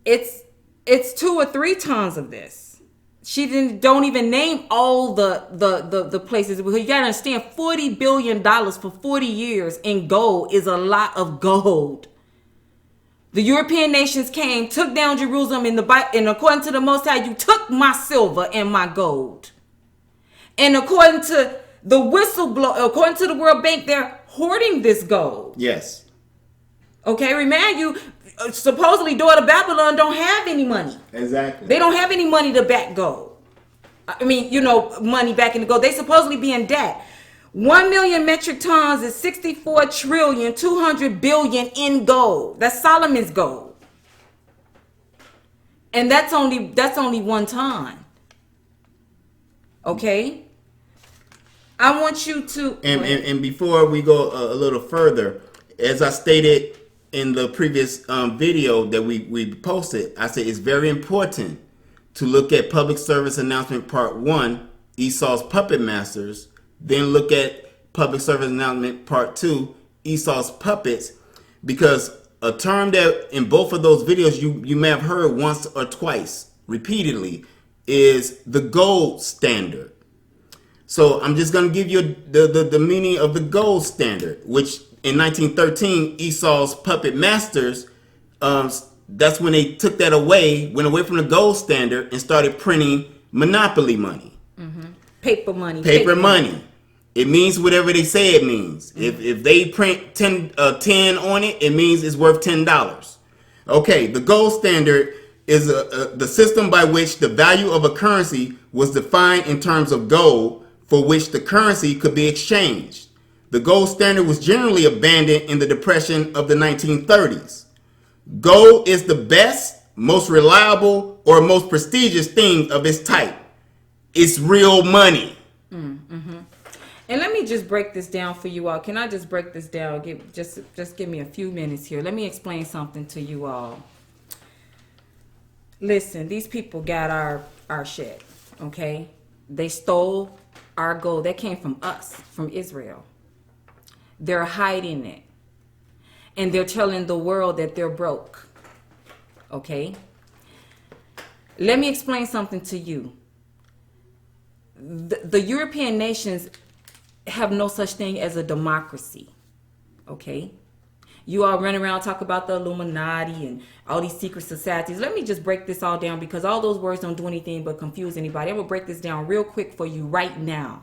It's 2 or 3 tons of this. She don't even name all the places. You gotta understand, $40 billion for 40 years in gold is a lot of gold. The European nations came, took down Jerusalem and according to the Most High, you took my silver and my gold. And according to the whistleblower, according to the World Bank, they're hoarding this gold. Yes. Okay, remind you, supposedly daughter Babylon don't have any money. Exactly. They don't have any money to back gold. I mean, money back in the gold. They supposedly be in debt. 1 million metric tons is 64 trillion, 200 billion in gold. That's Solomon's gold. And that's only 1 ton. Okay? I want you to... And before we go a little further, as I stated in the previous video that we posted, I said it's very important to look at Public Service Announcement Part 1, Esau's Puppet Masters, then look at Public Service Announcement Part 2, Esau's Puppets, because a term that in both of those videos you may have heard once or twice, repeatedly, is the gold standard. So I'm just going to give you the meaning of the gold standard, which in 1913, Esau's Puppet Masters, that's when they took that away, went away from the gold standard and started printing monopoly money. Mm-hmm. Paper money. Paper money. It means whatever they say it means. Mm-hmm. If they print 10 on it, it means it's worth $10. Okay, the gold standard is the system by which the value of a currency was defined in terms of gold for which the currency could be exchanged. The gold standard was generally abandoned in the Depression of the 1930s. Gold is the best, most reliable, or most prestigious thing of its type. It's real money. And let me just break this down for you all. Can I just break this down? Just give me a few minutes here. Let me explain something to you all. Listen, these people got our shit, okay? They stole our gold. That came from us, from Israel. They're hiding it. And they're telling the world that they're broke, okay? Let me explain something to you. The European nations have no such thing as a democracy, okay? You all run around talk about the Illuminati and all these secret societies. Let me just break this all down because all those words don't do anything but confuse anybody. I'm gonna break this down real quick for you right now.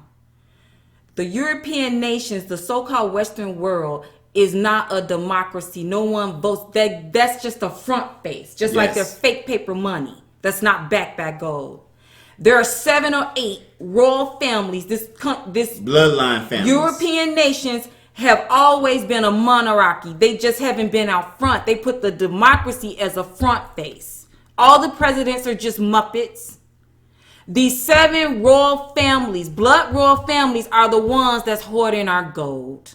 The European nations, the so-called Western world, is not a democracy. No one votes. That's just a front face, just like their fake paper money. That's not backed by gold. There are 7 or 8 royal families. This Bloodline families. European nations have always been a monarchy. They just haven't been out front. They put the democracy as a front face. All the presidents are just Muppets. These 7 royal families, blood royal families, are the ones that's hoarding our gold.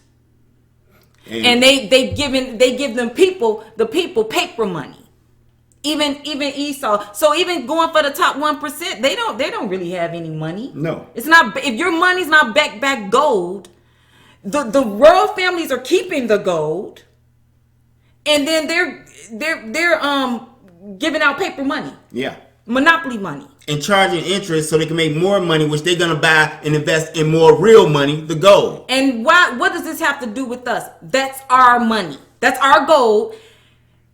And they give them the people paper money. Even Esau. So even going for the top 1%, they don't really have any money. No. It's not, if your money's not backed by gold, the royal families are keeping the gold, and then they're giving out paper money. Yeah. Monopoly money. And charging interest so they can make more money, which they're gonna buy and invest in more real money, the gold. And what does this have to do with us? That's our money. That's our gold.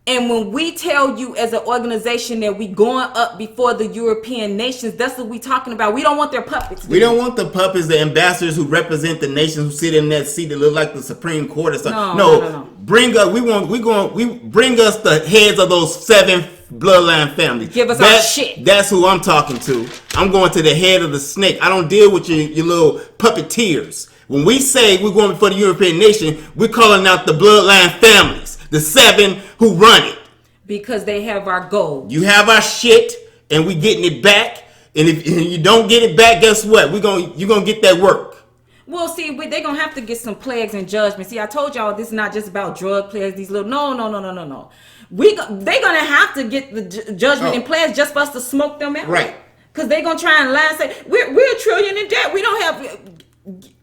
And when we tell you as an organization that we going up before the European nations, that's what we talking about. We don't want their puppets. We don't want the puppets, the ambassadors who represent the nations who sit in that seat that look like the Supreme Court or something. No. Bring us. Bring us the heads of those 7 bloodline families. Give us our shit. That's who I'm talking to. I'm going to the head of the snake. I don't deal with your little puppeteers. When we say we're going before the European nation, we're calling out the bloodline families. The 7 who run it. Because they have our gold. You have our shit, and we getting it back. And if you don't get it back, guess what? You're gonna get that work. Well, see, they're gonna have to get some plagues and judgment. See, I told y'all this is not just about drug plagues. These little no. They're gonna have to get the judgment and plagues just for us to smoke them out. Right. Because they're gonna try and lie and say we're $1 trillion in debt. We don't have.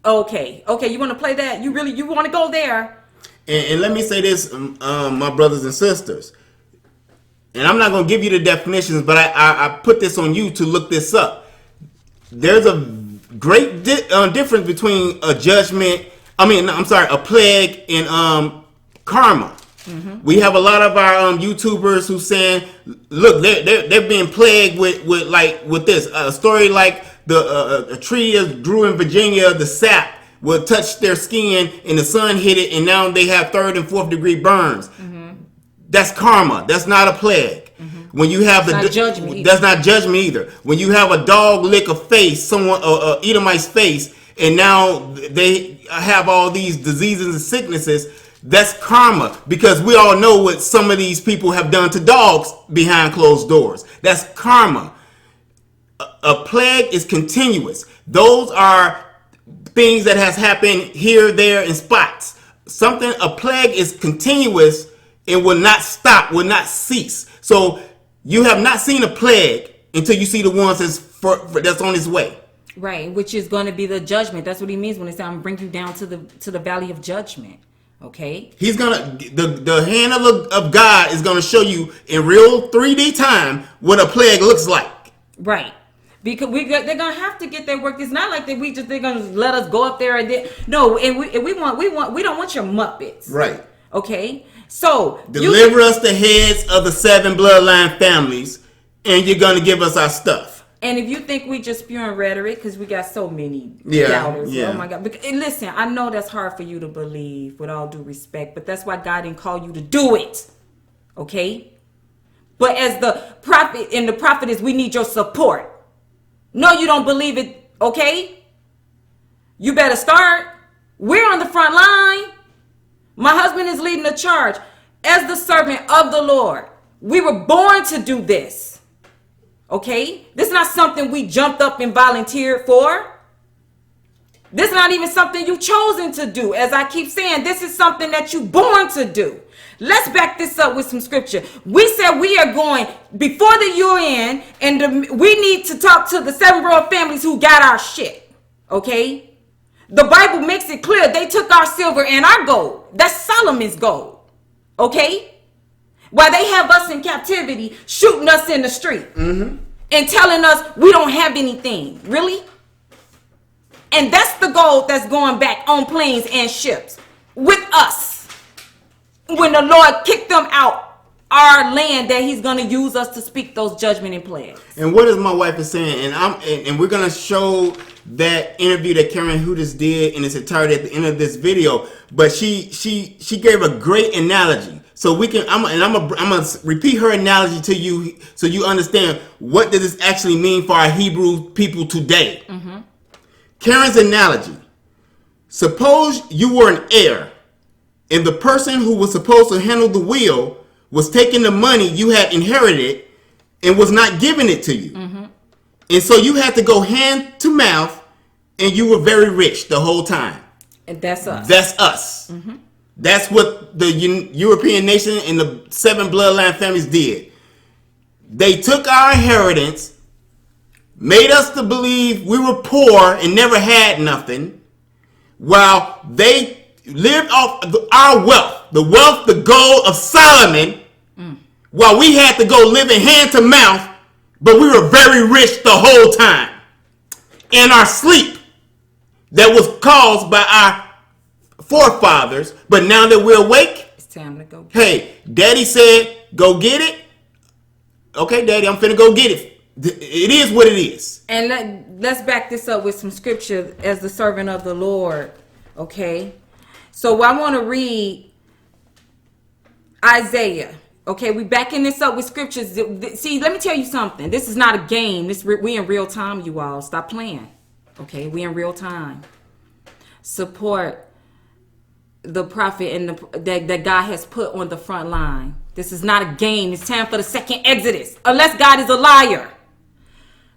Okay. You want to play that? You want to go there? And let me say this, my brothers and sisters. And I'm not going to give you the definitions, but I put this on you to look this up. There's a great difference between a plague and karma. Mm-hmm. We have a lot of our YouTubers who saying, look, they're being plagued with this. A story like a tree that grew in Virginia, the sap will touch their skin and the sun hit it, and now they have 3rd and 4th degree burns. Mm-hmm. That's karma. That's not a plague. Mm-hmm. When you have that's not judgment either. When you have a dog lick a face, Edomite's face, and now they have all these diseases and sicknesses, that's karma. Because we all know what some of these people have done to dogs behind closed doors. That's karma. A plague is continuous. Those are things that has happened here, there, in spots. A plague is continuous and will not stop, will not cease. So you have not seen a plague until you see the ones that's on its way. Right, which is going to be the judgment. That's what he means when it's time to bring you down to the valley of judgment. Okay. He's gonna the hand of God is gonna show you in real 3D time what a plague looks like. Right. Because they're gonna have to get their work. It's not like that they're gonna let us go up there and no. And we don't want your Muppets. Right. Okay. So deliver us the heads of the 7 bloodline families, and you're gonna give us our stuff. And if you think we just spewing rhetoric, because we got so many doubters. Yeah. Oh my God. And listen, I know that's hard for you to believe, with all due respect, but that's why God didn't call you to do it. Okay. But as the prophet and the prophetess, we need your support. No, you don't believe it, okay? You better start. We're on the front line. My husband is leading the charge. as the servant of the Lord. We were born to do this. Okay? This is not something we jumped up and volunteered for. This is not even something you chosen to do. As I keep saying, this is something that you born to do. Let's back this up with some scripture. We said we are going before the UN, and we need to talk to the 7 royal families who got our shit. Okay? The Bible makes it clear they took our silver and our gold. That's Solomon's gold. Okay? While they have us in captivity, shooting us in the street and telling us we don't have anything. Really? And that's the gold that's going back on planes and ships with us. When the Lord kicked them out our land, that he's going to use us to speak those judgment and plagues. And what is my wife is saying, and we're going to show that interview that Karen Hudis did in its entirety at the end of this video, but she gave a great analogy. So we can I'm gonna repeat her analogy to you so you understand what does this actually mean for our Hebrew people today. Karen's analogy: suppose you were an heir, and the person who was supposed to handle the will was taking the money you had inherited and was not giving it to you. And so you had to go hand to mouth, and you were very rich the whole time. And that's us. That's us. That's what the European nation and the 7 bloodline families did. They took our inheritance, made us to believe we were poor and never had nothing, while they lived off our wealth, the gold of Solomon, while we had to go live in hand to mouth, but we were very rich the whole time. In our sleep that was caused by our forefathers, but now that we're awake, it's time to go get hey, Daddy said, go get it. Okay, Daddy, I'm finna go get it. It is what it is. And let's back this up with some scripture as the servant of the Lord. Okay, so I want to read Isaiah. Okay, we backing this up with scriptures. See, let me tell you something. This is not a game. We in real time, you all. Stop playing. Okay, we in real time. Support the prophet and that God has put on the front line. This is not a game. It's time for the second Exodus. Unless God is a liar.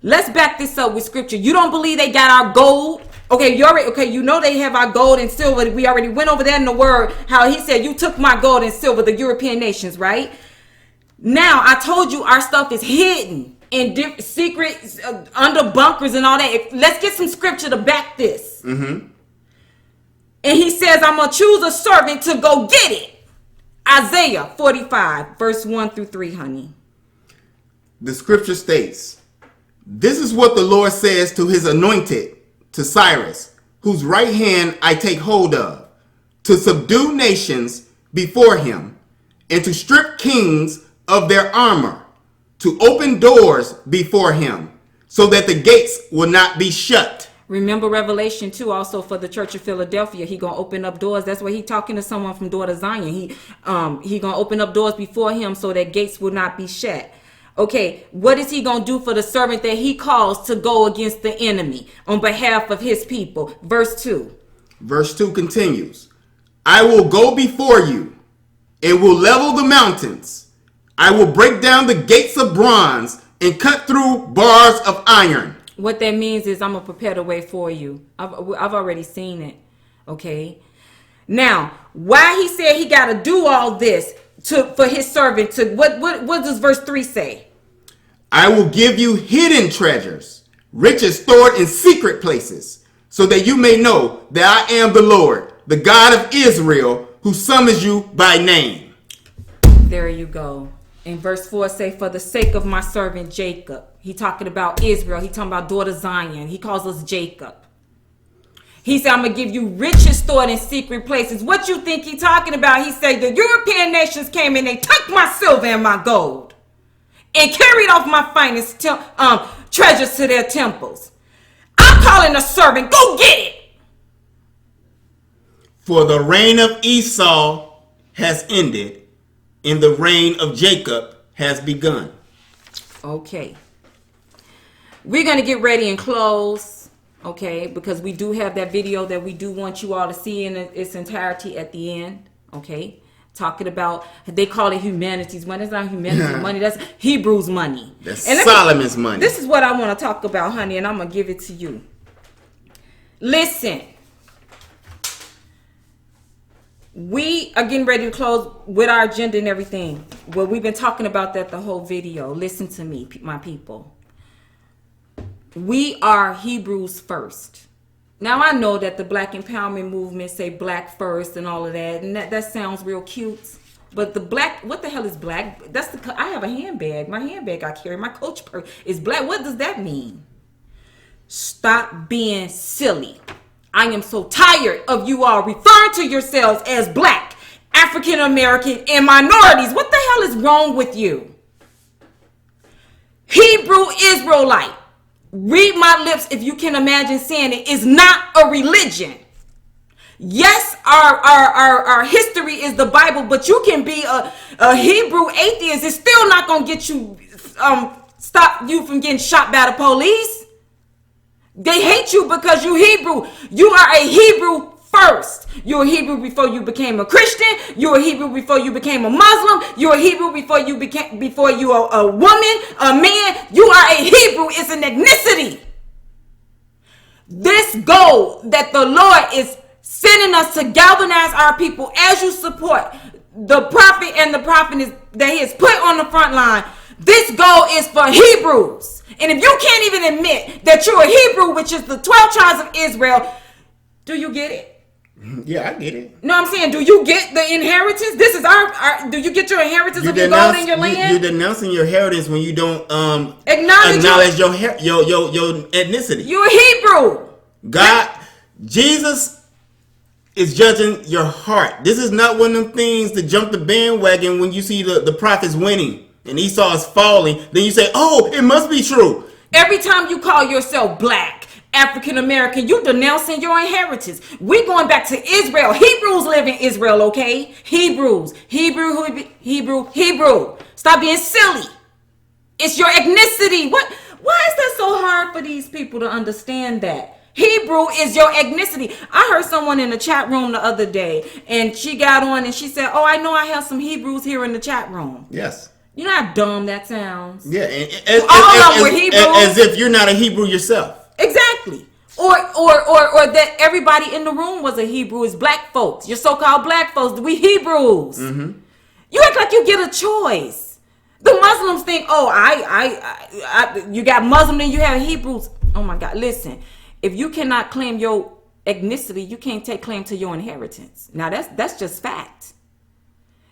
Let's back this up with scripture. You don't believe they got our gold? Okay, you know they have our gold and silver. We already went over that in the word, how he said, you took my gold and silver, the European nations, right? Now, I told you our stuff is hidden in different secrets, under bunkers and all that. Let's get some scripture to back this. And he says, I'm going to choose a servant to go get it. Isaiah 45, verse 1 through 3, honey. The scripture states, this is what the Lord says to his anointed, to Cyrus, whose right hand I take hold of, to subdue nations before him, and to strip kings of their armor, to open doors before him, so that the gates will not be shut. Remember Revelation 2 also for the church of Philadelphia. He going to open up doors. That's why he talking to someone from Daughter Zion. He going to open up doors before him so that gates will not be shut. Okay, what is he going to do for the servant that he calls to go against the enemy on behalf of his people? Verse 2. Verse 2 continues, I will go before you and will level the mountains. I will break down the gates of bronze and cut through bars of iron. What that means is I'm going to prepare the way for you. I've already seen it. Okay. Now, why he said he got to do all this for his servant to, what does verse 3 say? I will give you hidden treasures, riches stored in secret places, so that you may know that I am the Lord, the God of Israel, who summons you by name. There you go. In verse 4 say, for the sake of my servant Jacob. He talking about Israel. He talking about daughter Zion. He calls us Jacob. He said, I'm going to give you riches stored in secret places. What you think he talking about? He said, the European nations came and they took my silver and my gold and carried off my finest treasures to their temples. I'm calling a servant. Go get it. For the reign of Esau has ended, and the reign of Jacob has begun. Okay. We're going to get ready and close, okay, because we do have that video that we do want you all to see in its entirety at the end, okay. talking about, they call it humanities money. That's not humanities money. That's Hebrews money. That's Solomon's money. This is what I want to talk about, honey, and I'm going to give it to you. Listen. We are getting ready to close with our agenda and everything. Well, we've been talking about that the whole video. Listen to me, my people. We are Hebrews first. Now, I know that the Black Empowerment Movement say black first and all of that, and that sounds real cute. But the black, what the hell is black? I have a handbag. My handbag I carry, my Coach purse is black. What does that mean? Stop being silly. I am so tired of you all referring to yourselves as black, African American, and minorities. What the hell is wrong with you? Hebrew Israelite. Read my lips if you can imagine saying it. Is not a religion. Yes, our history is the Bible, but you can be a Hebrew atheist. It's still not going to get you, stop you from getting shot by the police. They hate you because you Hebrew. You are a Hebrew first. You're a Hebrew before you became a Christian. You're a Hebrew before you became a Muslim. You're a Hebrew before you are a woman, a man. You are a Hebrew. It's an ethnicity. This goal that the Lord is sending us to galvanize our people as you support the prophet and the prophetess that he has put on the front line. This goal is for Hebrews. And if you can't even admit that you're a Hebrew, which is the 12 tribes of Israel, do you get it? Yeah, I get it. No, I'm saying, do you get the inheritance? This is our do you get your inheritance of your gold in your land? You're denouncing your heritage when you don't acknowledge your ethnicity. You're a Hebrew. God, Jesus is judging your heart. This is not one of them things to jump the bandwagon when you see the prophets winning and Esau is falling. Then you say, oh, it must be true. Every time you call yourself black, African American, you denouncing your inheritance. We're going back to Israel. Hebrews live in Israel, okay? Hebrews. Hebrew. Stop being silly. It's your ethnicity. Why is that so hard for these people to understand that? Hebrew is your ethnicity. I heard someone in the chat room the other day, and she got on and she said, oh, I know I have some Hebrews here in the chat room. Yes. You know how dumb that sounds? Yeah. All of them were Hebrews. As if you're not a Hebrew yourself. Exactly. Or that everybody in the room was a Hebrew. Is black folks. Your so-called black folks. We Hebrews. Mm-hmm. You act like you get a choice. The Muslims think, oh, you got Muslim and you have Hebrews. Oh my God. Listen, if you cannot claim your ethnicity, you can't take claim to your inheritance. Now that's just fact.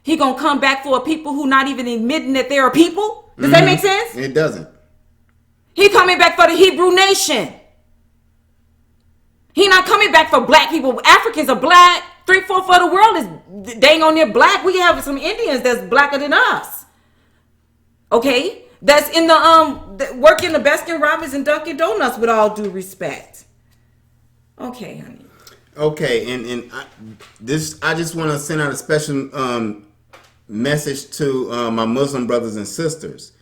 He gonna come back for a people who not even admitting that they're a people? Does that make sense? It doesn't. He coming back for the Hebrew nation. He not coming back for black people. Africans are black. 3/4 of the world is dang on near black. We have some Indians that's blacker than us. Okay? That's in the work in the Baskin Robbins and Dunkin' Donuts, with all due respect. Okay, honey. Okay, and I just want to send out a special message to my Muslim brothers and sisters,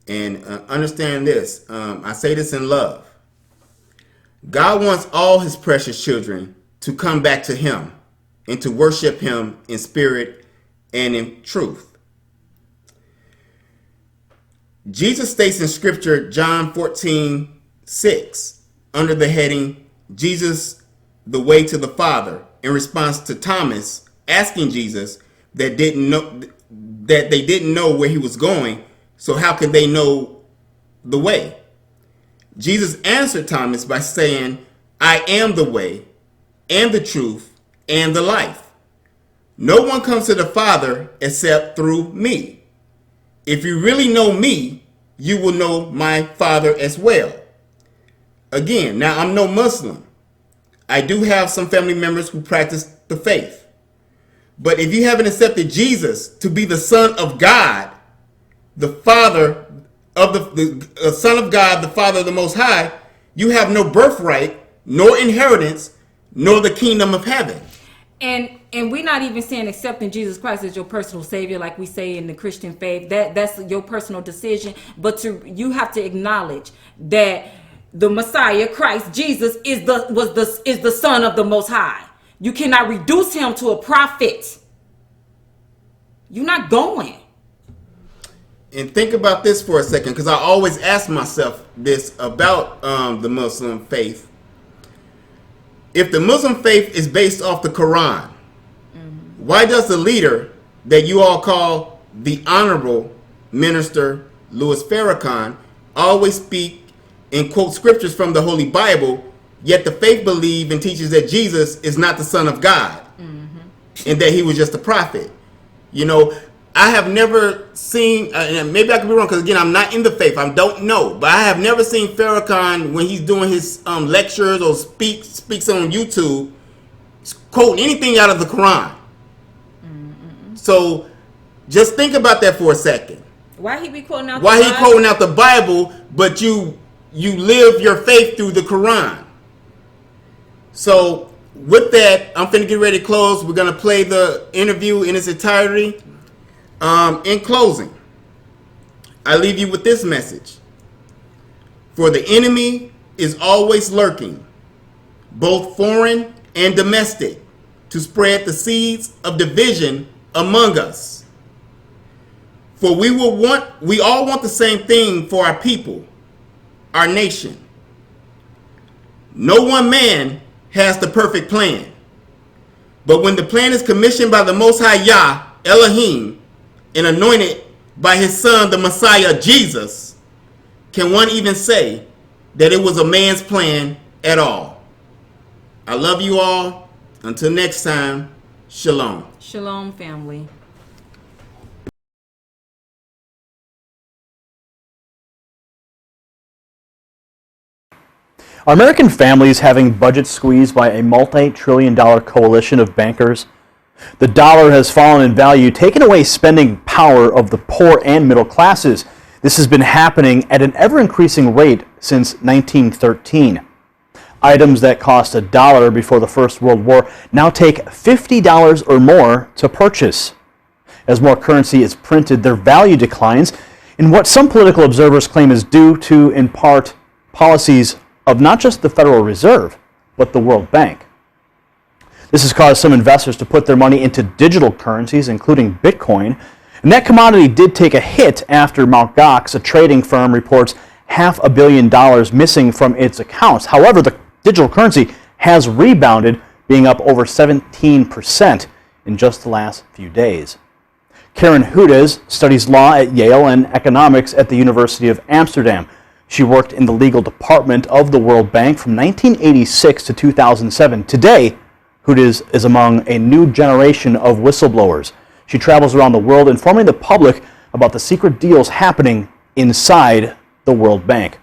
and understand this. I say this in love. God wants all his precious children to come back to him and to worship him in spirit and in truth. Jesus states in scripture, John 14:6, under the heading, Jesus, the way to the Father, in response to Thomas asking Jesus that they didn't know where he was going, so how could they know the way? Jesus answered Thomas by saying, I am the way and the truth and the life. No one comes to the Father except through me. If you really know me, you will know my Father as well. Again, now I'm no Muslim. I do have some family members who practice the faith. But if you haven't accepted Jesus to be the Son of God, the Father of the Son of God, the Father of the Most High, you have no birthright, nor inheritance, nor the kingdom of heaven. And we're not even saying accepting Jesus Christ as your personal savior, like we say in the Christian faith. That's your personal decision. But you have to acknowledge that the Messiah, Christ Jesus, is the Son of the Most High. You cannot reduce him to a prophet. You're not going. And think about this for a second, because I always ask myself this about the Muslim faith. If the Muslim faith is based off the Quran, why does the leader that you all call the Honorable Minister Louis Farrakhan always speak and quote scriptures from the Holy Bible, yet the faith believe and teaches that Jesus is not the Son of God and that he was just a prophet? You know, I have never seen, and maybe I could be wrong because again, I'm not in the faith, I don't know, but I have never seen Farrakhan when he's doing his lectures or speaks on YouTube quote anything out of the Quran. So just think about that for a second. Why he be quoting out? Why he quoting out the Bible, but you live your faith through the Quran? So with that, I'm finna get ready to close. We're gonna play the interview in its entirety. In closing, I leave you with this message. For the enemy is always lurking, both foreign and domestic, to spread the seeds of division among us. For we all want the same thing for our people, our nation. No one man has the perfect plan. But when the plan is commissioned by the Most High Yah, Elohim, and anointed by his son, the Messiah, Jesus, can one even say that it was a man's plan at all? I love you all. Until next time, shalom. Shalom, family. Are American families having budgets squeezed by a multi-trillion-dollar coalition of bankers? The dollar has fallen in value, taking away spending power of the poor and middle classes. This has been happening at an ever-increasing rate since 1913. Items that cost $1 before the First World War now take $50 or more to purchase. As more currency is printed, their value declines in what some political observers claim is due to, in part, policies of not just the Federal Reserve, but the World Bank. This has caused some investors to put their money into digital currencies, including Bitcoin. And that commodity did take a hit after Mt. Gox, a trading firm, reports $500 million missing from its accounts. However, the digital currency has rebounded, being up over 17% in just the last few days. Karen Hudes studies law at Yale and economics at the University of Amsterdam. She worked in the legal department of the World Bank from 1986 to 2007. Today, Hudes is among a new generation of whistleblowers. She travels around the world informing the public about the secret deals happening inside the World Bank.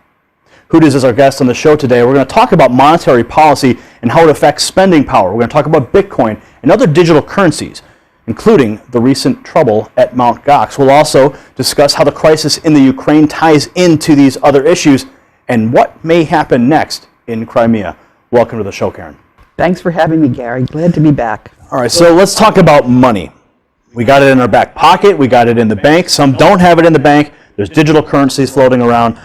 Hudes is our guest on the show today. We're going to talk about monetary policy and how it affects spending power. We're going to talk about Bitcoin and other digital currencies, including the recent trouble at Mt. Gox. We'll also discuss how the crisis in the Ukraine ties into these other issues and what may happen next in Crimea. Welcome to the show, Karen. Thanks for having me, Gary. Glad to be back. All right, so let's talk about money. We got it in our back pocket. We got it in the bank. Some don't have it in the bank. There's digital currencies floating around.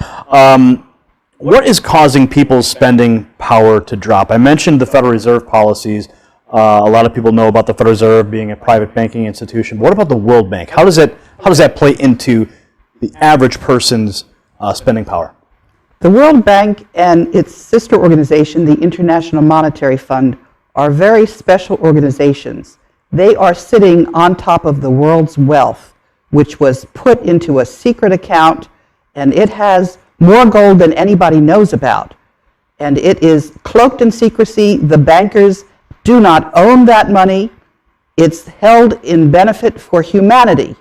What is causing people's spending power to drop? I mentioned the Federal Reserve policies. A lot of people know about the Federal Reserve being a private banking institution. But what about the World Bank? How does that play into the average person's spending power? The World Bank and its sister organization, the International Monetary Fund, are very special organizations. They are sitting on top of the world's wealth, which was put into a secret account, and it has more gold than anybody knows about. And it is cloaked in secrecy. The bankers do not own that money. It's held in benefit for humanity.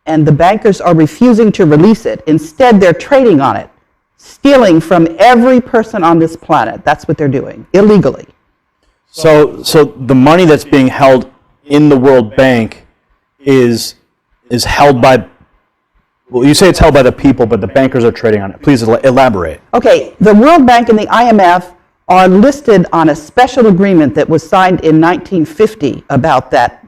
And the bankers are refusing to release it. Instead, they're trading on it, stealing from every person on this planet. That's what they're doing, illegally. So the money that's being held in the World Bank is held by, well, you say it's held by the people, but the bankers are trading on it. Please elaborate. Okay, the World Bank and the IMF are listed on a special agreement that was signed in 1950 about that.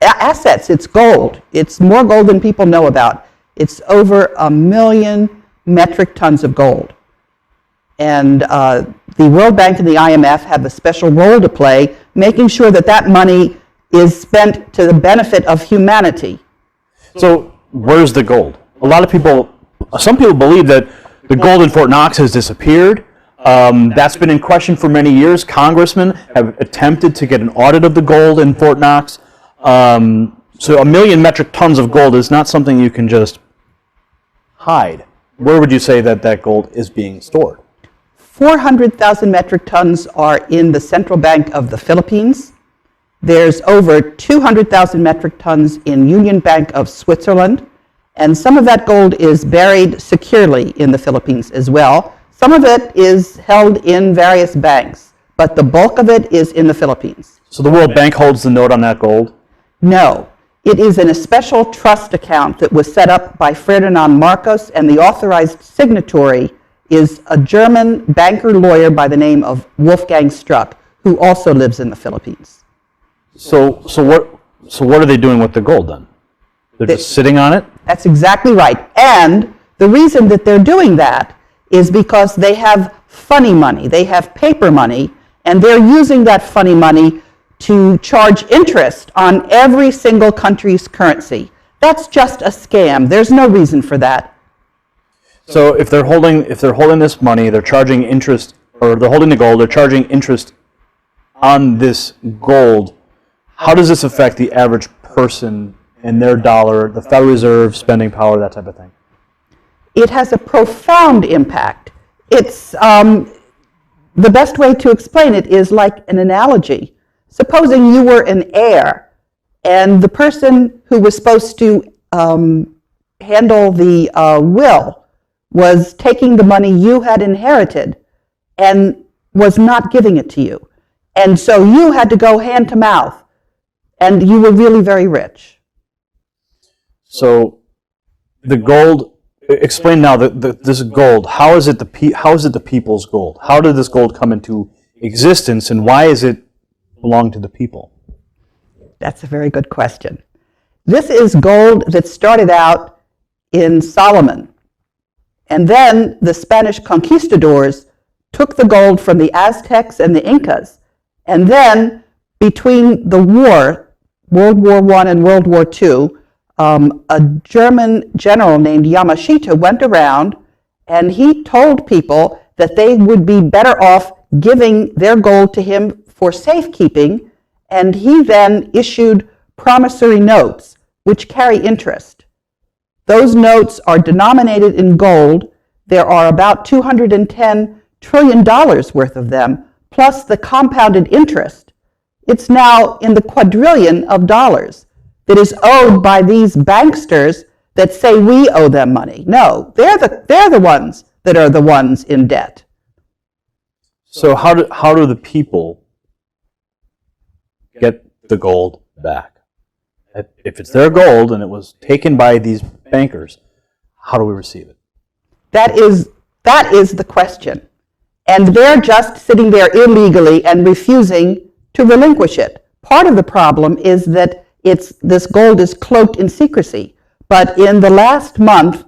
Assets, it's gold. It's more gold than people know about. It's over 1 million metric tons of gold. And the World Bank and the IMF have a special role to play, making sure that that money is spent to the benefit of humanity. So where's the gold? Some people believe that the gold in Fort Knox has disappeared. That's been in question for many years. Congressmen have attempted to get an audit of the gold in Fort Knox. So 1 million metric tons of gold is not something you can just hide. Where would you say that gold is being stored? 400,000 metric tons are in the Central Bank of the Philippines. There's over 200,000 metric tons in Union Bank of Switzerland. And some of that gold is buried securely in the Philippines as well. Some of it is held in various banks, but the bulk of it is in the Philippines. So the World Bank holds the note on that gold? No. It is in a special trust account that was set up by Ferdinand Marcos, and the authorized signatory is a German banker lawyer by the name of Wolfgang Struck, who also lives in the Philippines. So what are they doing with the gold then? They're just sitting on it? That's exactly right. And the reason that they're doing that is because they have funny money, they have paper money, and they're using that funny money to charge interest on every single country's currency. That's just a scam. There's no reason for that. So if they're holding this money, they're charging interest, or they're holding the gold, they're charging interest on this gold. How does this affect the average person and their dollar, the Federal Reserve, spending power, that type of thing? It has a profound impact. It's the best way to explain it is like an analogy. Supposing you were an heir, and the person who was supposed to handle the will was taking the money you had inherited and was not giving it to you. And so you had to go hand to mouth, and you were really very rich. So the gold, explain now this gold, how is it the people's gold? How did this gold come into existence, and why is it belong to the people? That's a very good question. This is gold that started out in Solomon. And then the Spanish conquistadors took the gold from the Aztecs and the Incas. And then between the war, World War I and World War II, a German general named Yamashita went around and he told people that they would be better off giving their gold to him for safekeeping, and he then issued promissory notes which carry interest. Those notes are denominated in gold. There are about $210 trillion worth of them, plus the compounded interest. It's now in the quadrillion of dollars that is owed by these banksters that say we owe them money. No, they're the ones that are the ones in debt. So how do the people get the gold back? If it's their gold and it was taken by these bankers, how do we receive it? That is the question. And they're just sitting there illegally and refusing to relinquish it. Part of the problem is that this gold is cloaked in secrecy. But in the last month,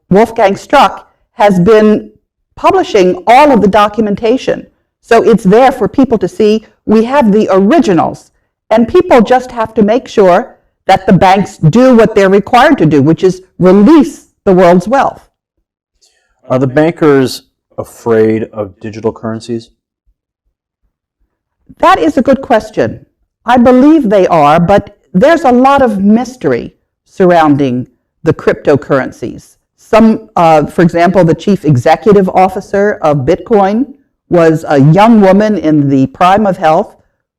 Wolfgang Struck has been publishing all of the documentation. So it's there for people to see. We have the originals. And people just have to make sure that the banks do what they're required to do, which is release the world's wealth. Are the bankers afraid of digital currencies? That is a good question. I believe they are, but there's a lot of mystery surrounding the cryptocurrencies. For example, the chief executive officer of Bitcoin was a young woman in the prime of health,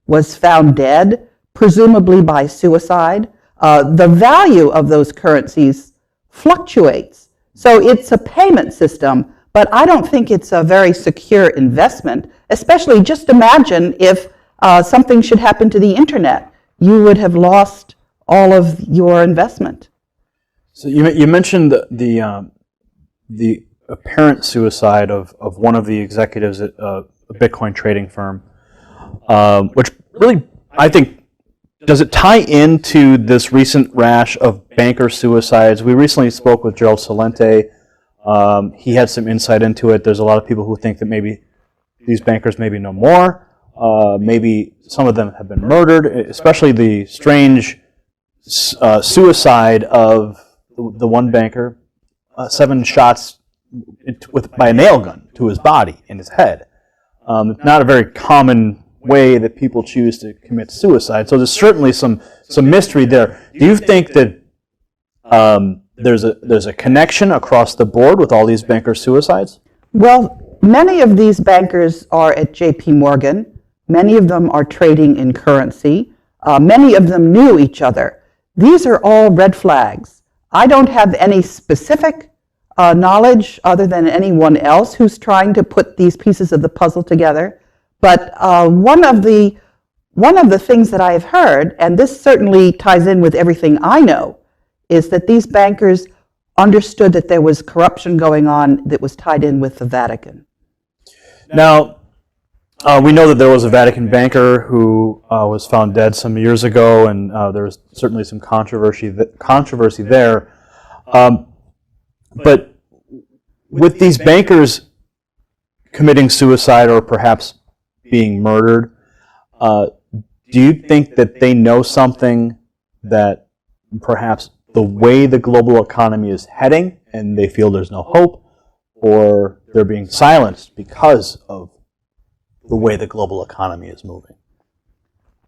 was found dead, presumably by suicide. The value of those currencies fluctuates. So it's a payment system, but I don't think it's a very secure investment, especially just imagine if something should happen to the internet. You would have lost all of your investment. So you mentioned the apparent suicide of one of the executives at a Bitcoin trading firm, which really, I think, does it tie into this recent rash of banker suicides? We recently spoke with Gerald Salente. He had some insight into it. There's a lot of people who think that maybe these bankers maybe know more. Maybe some of them have been murdered, especially the strange suicide of the one banker, 7 shots by a nail gun to his body in his head. It's not a very common way that people choose to commit suicide. So there's certainly some mystery there. Do you think that there's a connection across the board with all these banker suicides? Well, many of these bankers are at J.P. Morgan. Many of them are trading in currency. Many of them knew each other. These are all red flags. I don't have any specific knowledge other than anyone else who's trying to put these pieces of the puzzle together. But one of the things that I have heard, and this certainly ties in with everything I know, is that these bankers understood that there was corruption going on that was tied in with the Vatican. Now, we know that there was a Vatican banker who was found dead some years ago, and there was certainly some controversy there. But with these bankers committing suicide or perhaps being murdered, do you think that they know something that perhaps the way the global economy is heading and they feel there's no hope, or they're being silenced because of the way the global economy is moving?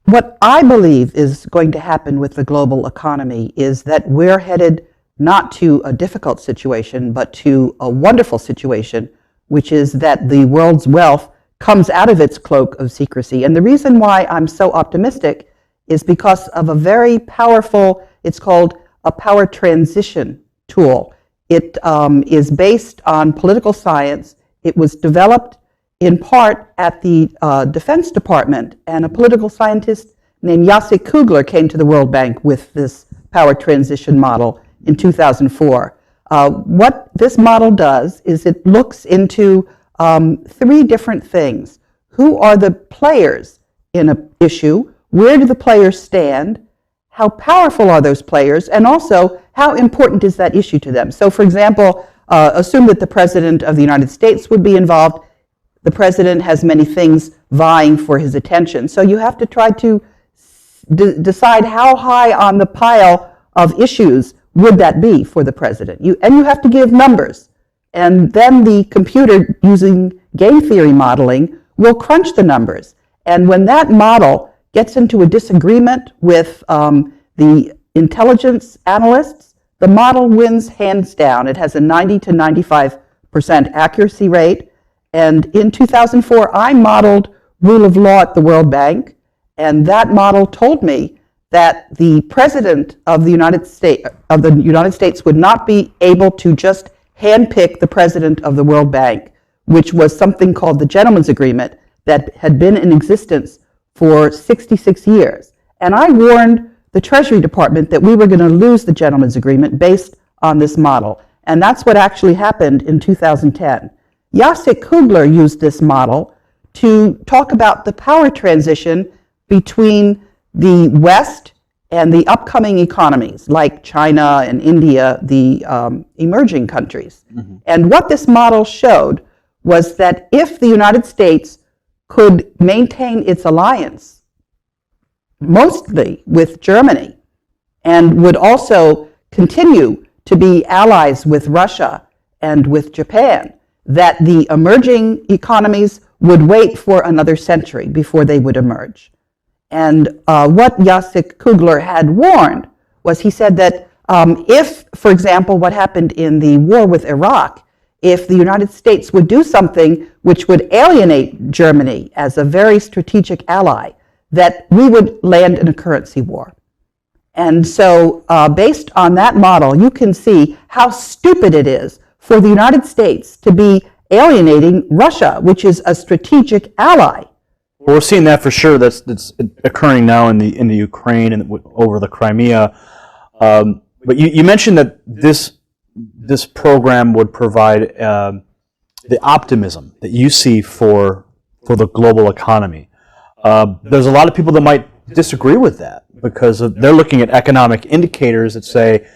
What I believe is going to happen with the global economy is that we're headed not to a difficult situation, but to a wonderful situation, which is that the world's wealth comes out of its cloak of secrecy. And the reason why I'm so optimistic is because of a very powerful, it's called a power transition tool. It is based on political science. It was developed in part at the Defense Department, and a political scientist named Jacek Kugler came to the World Bank with this power transition model in 2004. What this model does is it looks into 3 different things. Who are the players in an issue? Where do the players stand? How powerful are those players? And also, how important is that issue to them? So, for example, assume that the President of the United States would be involved. The President has many things vying for his attention. So you have to try to decide how high on the pile of issues would that be for the President. You have to give numbers. And then the computer, using game theory modeling, will crunch the numbers. And when that model gets into a disagreement with the intelligence analysts, the model wins hands down. It has a 90 to 95% accuracy rate. And in 2004, I modeled rule of law at the World Bank, and that model told me that the President of the United States would not be able to just handpick the President of the World Bank, which was something called the Gentleman's Agreement that had been in existence for 66 years. And I warned the Treasury Department that we were going to lose the Gentleman's Agreement based on this model. And that's what actually happened in 2010. Jacek Kugler used this model to talk about the power transition between the West and the upcoming economies like China and India, the emerging countries. Mm-hmm. And what this model showed was that if the United States could maintain its alliance, mostly with Germany, and would also continue to be allies with Russia and with Japan, that the emerging economies would wait for another century before they would emerge. And what Jacek Kugler had warned was, he said that if, for example, what happened in the war with Iraq, if the United States would do something which would alienate Germany as a very strategic ally, that we would land in a currency war. And so based on that model, you can see how stupid it is for the United States to be alienating Russia, which is a strategic ally. Well, we're seeing that for sure. That's occurring now in the Ukraine and over the Crimea. But you mentioned that this program would provide the optimism that you see for the global economy. There's a lot of people that might disagree with that because they're looking at economic indicators that say,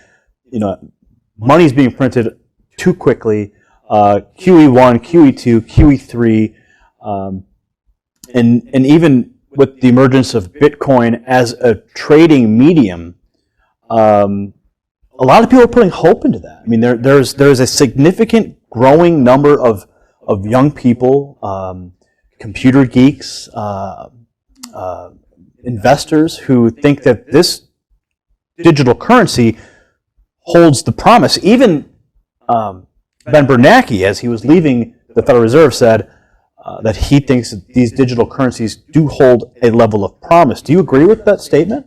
money's being printed too quickly. QE1, QE2, QE3. and even with the emergence of Bitcoin as a trading medium, a lot of people are putting hope into that. I mean, there's a significant growing number of young people, computer geeks, investors who think that this digital currency holds the promise. Even Ben Bernanke, as he was leaving the Federal Reserve, said that he thinks that these digital currencies do hold a level of promise. Do you agree with that statement?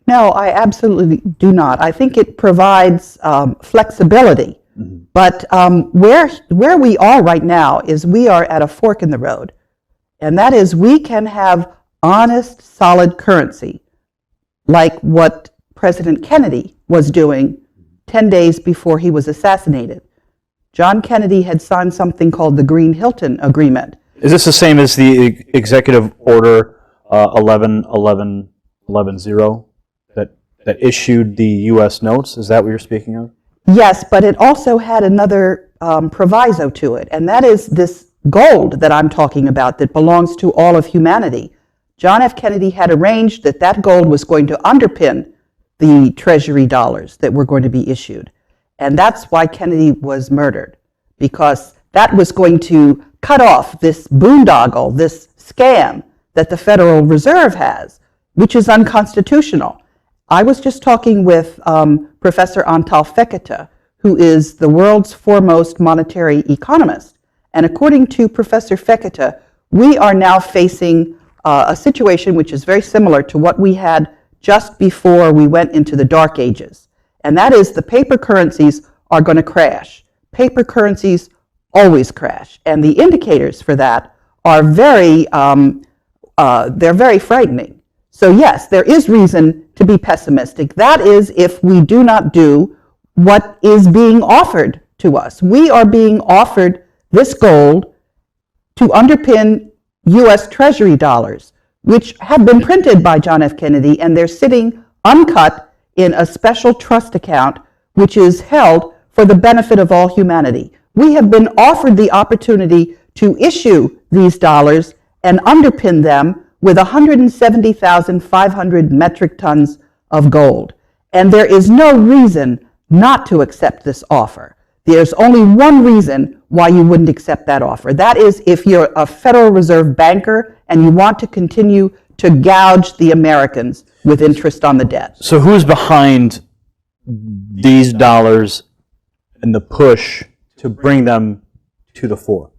No, I absolutely do not. I think it provides flexibility. Mm-hmm. But where we are right now is we are at a fork in the road. And that is, we can have honest, solid currency, like what President Kennedy was doing 10 days before he was assassinated. John Kennedy had signed something called the Green-Hilton Agreement. Is this the same as the Executive Order 11-11-11-0 that issued the U.S. notes? Is that what you're speaking of? Yes, but it also had another proviso to it, and that is this gold that I'm talking about that belongs to all of humanity. John F. Kennedy had arranged that that gold was going to underpin the treasury dollars that were going to be issued. And that's why Kennedy was murdered, because that was going to cut off this boondoggle, this scam that the Federal Reserve has, which is unconstitutional. I was just talking with Professor Antal Fekete, who is the world's foremost monetary economist. And according to Professor Fekete, we are now facing a situation which is very similar to what we had just before we went into the Dark Ages. And that is, the paper currencies are going to crash. Paper currencies always crash. And the indicators for that are they're very frightening. So yes, there is reason to be pessimistic. That is, if we do not do what is being offered to us. We are being offered this gold to underpin U.S. Treasury dollars, which have been printed by John F. Kennedy, and they're sitting uncut in a special trust account, which is held for the benefit of all humanity. We have been offered the opportunity to issue these dollars and underpin them with 170,500 metric tons of gold. And there is no reason not to accept this offer. There's only one reason why you wouldn't accept that offer. That is, if you're a Federal Reserve banker and you want to continue to gouge the Americans with interest on the debt. So who's behind these dollars and the push to bring them to the fore?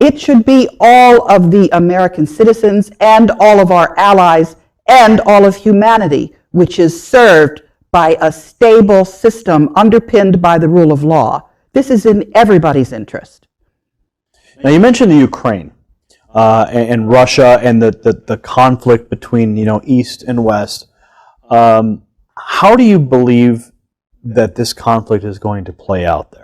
It should be all of the American citizens and all of our allies and all of humanity, which is served by a stable system underpinned by the rule of law. This is in everybody's interest. Now, you mentioned the Ukraine and Russia and the conflict between East and West. How do you believe that this conflict is going to play out there?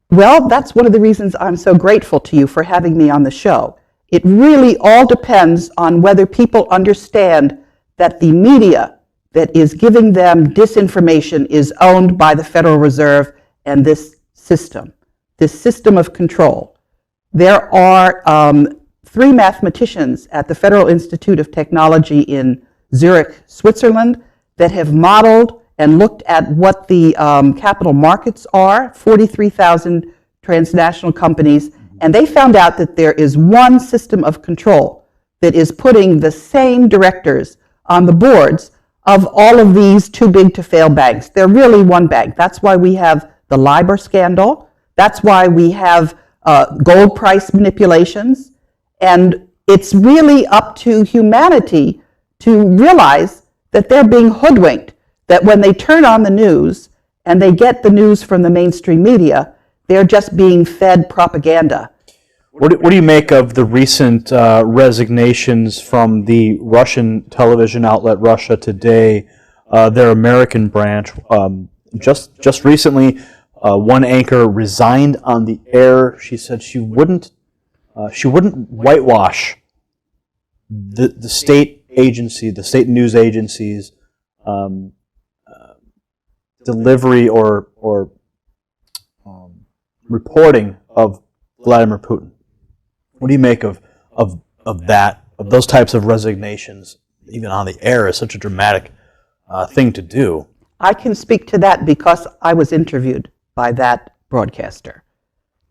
Well, that's one of the reasons I'm so grateful to you for having me on the show. It really all depends on whether people understand that the media that is giving them disinformation is owned by the Federal Reserve and this system of control. There are 3 mathematicians at the Federal Institute of Technology in Zurich, Switzerland, that have modeled and looked at what the capital markets are, 43,000 transnational companies, and they found out that there is one system of control that is putting the same directors on the boards of all of these too big to fail banks. They're really one bank. That's why we have the LIBOR scandal. That's why we have gold price manipulations. And it's really up to humanity to realize that they're being hoodwinked, that when they turn on the news and they get the news from the mainstream media, they're just being fed propaganda. What do you make of the recent resignations from the Russian television outlet Russia Today, their American branch? Just recently, one anchor resigned on the air. She said she wouldn't whitewash the state agency, the state news agencies' delivery or reporting of Vladimir Putin. What do you make of those types of resignations, even on the air, is such a dramatic thing to do? I can speak to that because I was interviewed by that broadcaster.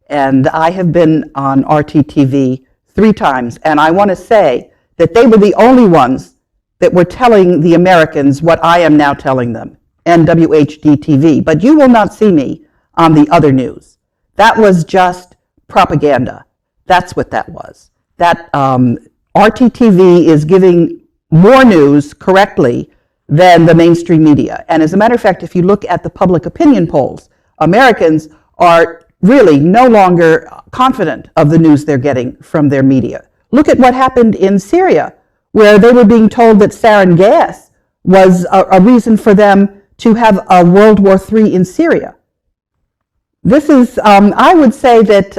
And I have been on RTTV 3 times, and I want to say that they were the only ones that were telling the Americans what I am now telling them, NWHD-TV. But you will not see me on the other news. That was just propaganda. That's what that was. That RTTV is giving more news correctly than the mainstream media. And as a matter of fact, if you look at the public opinion polls, Americans are really no longer confident of the news they're getting from their media. Look at what happened in Syria, where they were being told that sarin gas was a reason for them to have a World War III in Syria. This is, I would say that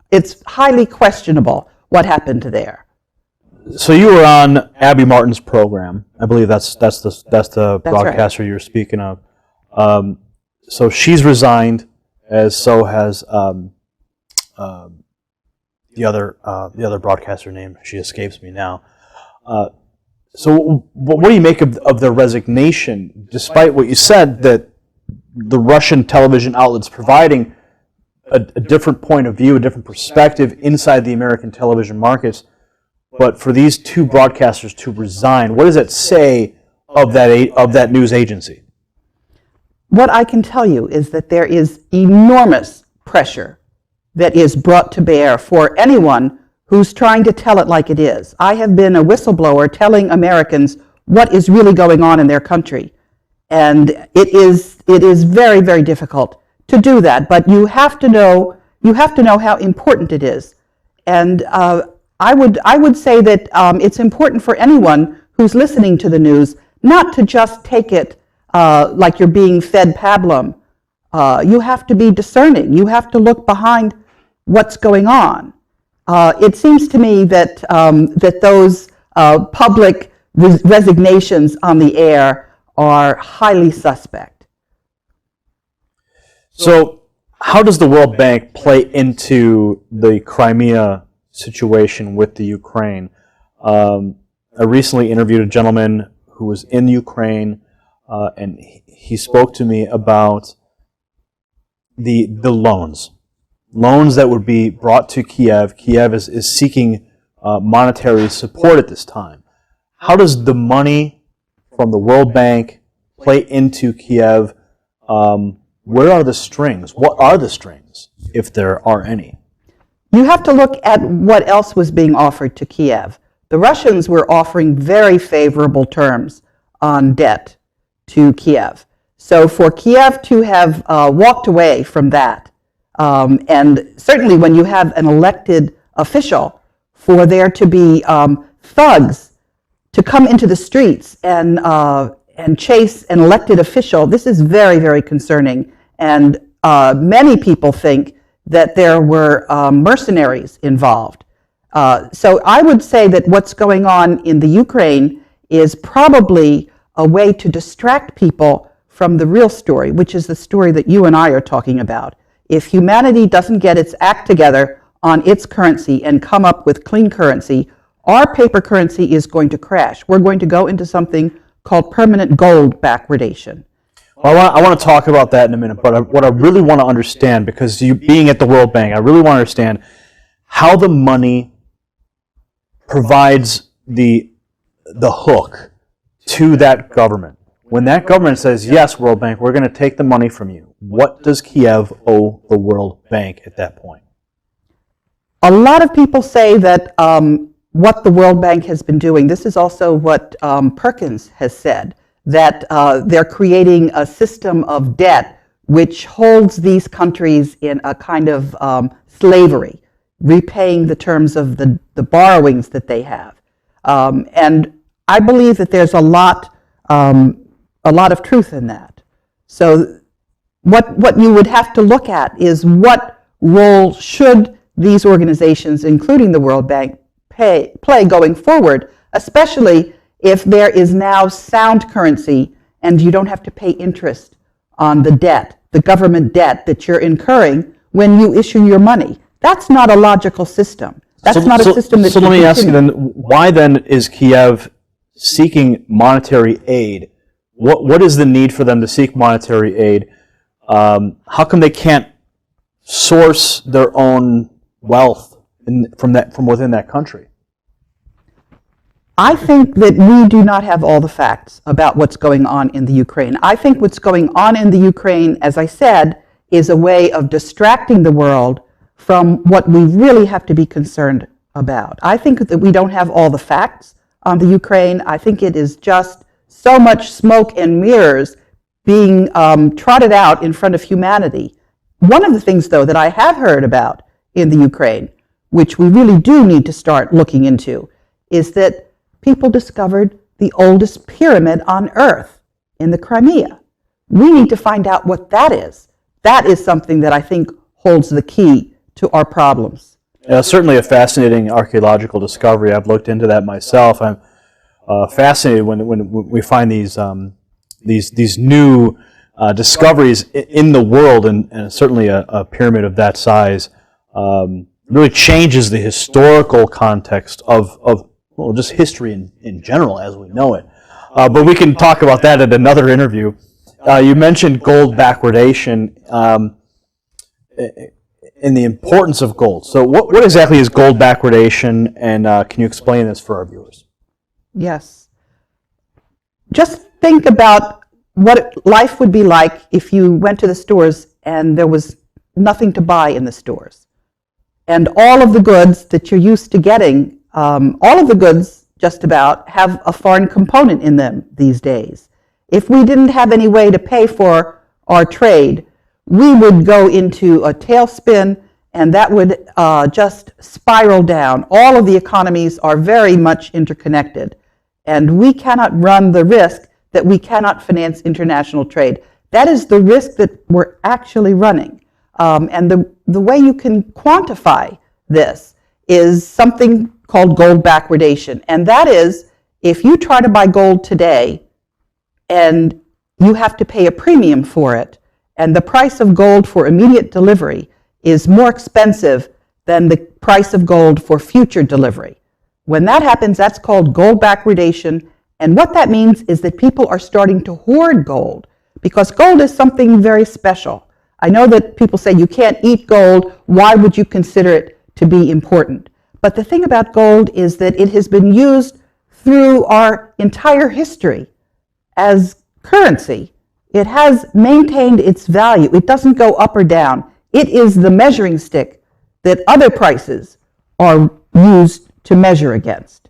it's highly questionable what happened there. So you were on Abby Martin's program. I believe that's the broadcaster right. you're speaking of. So she's resigned, as so has the other broadcaster name. She escapes me now. So what do you make of their resignation, despite what you said, that the Russian television outlets providing a different point of view, a different perspective inside the American television markets? But for these 2 broadcasters to resign, what does that say of that news agency? What I can tell you is that there is enormous pressure that is brought to bear for anyone who's trying to tell it like it is. I have been a whistleblower telling Americans what is really going on in their country. And it is very, very difficult to do that. But you have to know how important it is. And I would say that it's important for anyone who's listening to the news not to just take it like you're being fed pablum. You have to be discerning. You have to look behind what's going on. It seems to me that those public resignations on the air are highly suspect. So how does the World Bank play into the Crimea situation with the Ukraine? I recently interviewed a gentleman who was in Ukraine, and he spoke to me about the loans that would be brought to Kiev. Kiev is seeking monetary support at this time. How does the money from the World Bank play into Kiev? Where are the strings? What are the strings, if there are any? You have to look at what else was being offered to Kiev. The Russians were offering very favorable terms on debt to Kiev. So for Kiev to have walked away from that, and certainly when you have an elected official, for there to be thugs to come into the streets and chase an elected official, this is very, very concerning. And many people think that there were mercenaries involved. So I would say that what's going on in the Ukraine is probably a way to distract people from the real story, which is the story that you and I are talking about. If humanity doesn't get its act together on its currency and come up with clean currency, our paper currency is going to crash. We're going to go into something called permanent gold backwardation. Well, I want to talk about that in a minute, but what I really want to understand, because you being at the World Bank, I really want to understand how the money provides the hook to that government. When that government says, yes, World Bank, we're going to take the money from you, what does Kiev owe the World Bank at that point? A lot of people say that what the World Bank has been doing, this is also what Perkins has said, that they're creating a system of debt which holds these countries in a kind of slavery, repaying the terms of the borrowings that they have. And I believe that there's a lot of truth in that. So what you would have to look at is what role should these organizations, including the World Bank, play going forward, especially if there is now sound currency and you don't have to pay interest on the debt, the government debt that you're incurring when you issue your money. That's not a logical system. That's not a system that So should let me ask you continue. then, why then is Kiev seeking monetary aid? What is the need for them to seek monetary aid? How come they can't source their own wealth from within that country? I think that we do not have all the facts about what's going on in the Ukraine. I think what's going on in the Ukraine, as I said, is a way of distracting the world from what we really have to be concerned about. I think that we don't have all the facts on the Ukraine. I think it is just so much smoke and mirrors being trotted out in front of humanity. One of the things, though, that I have heard about in the Ukraine, which we really do need to start looking into, is that people discovered the oldest pyramid on Earth in the Crimea. We need to find out what that is. That is something that I think holds the key to our problems. Certainly a fascinating archaeological discovery. I've looked into that myself. I'm fascinated when we find these new discoveries in the world, and certainly a pyramid of that size really changes the historical context of just history in general as we know it. But we can talk about that at another interview. You mentioned gold backwardation and the importance of gold. So what exactly is gold backwardation, and can you explain this for our viewers? Yes. Just think about what life would be like if you went to the stores and there was nothing to buy in the stores. And all of the goods that you're used to getting, all of the goods just about have a foreign component in them these days. If we didn't have any way to pay for our trade, we would go into a tailspin, and that would just spiral down. All of the economies are very much interconnected, and we cannot run the risk that we cannot finance international trade. That is the risk that we're actually running. And the way you can quantify this is something called gold backwardation. And that is, if you try to buy gold today and you have to pay a premium for it, and the price of gold for immediate delivery is more expensive than the price of gold for future delivery. When that happens, that's called gold backwardation. And what that means is that people are starting to hoard gold, because gold is something very special. I know that people say you can't eat gold. Why would you consider it to be important? But the thing about gold is that it has been used through our entire history as currency. It has maintained its value. It doesn't go up or down. It is the measuring stick that other prices are used to measure against.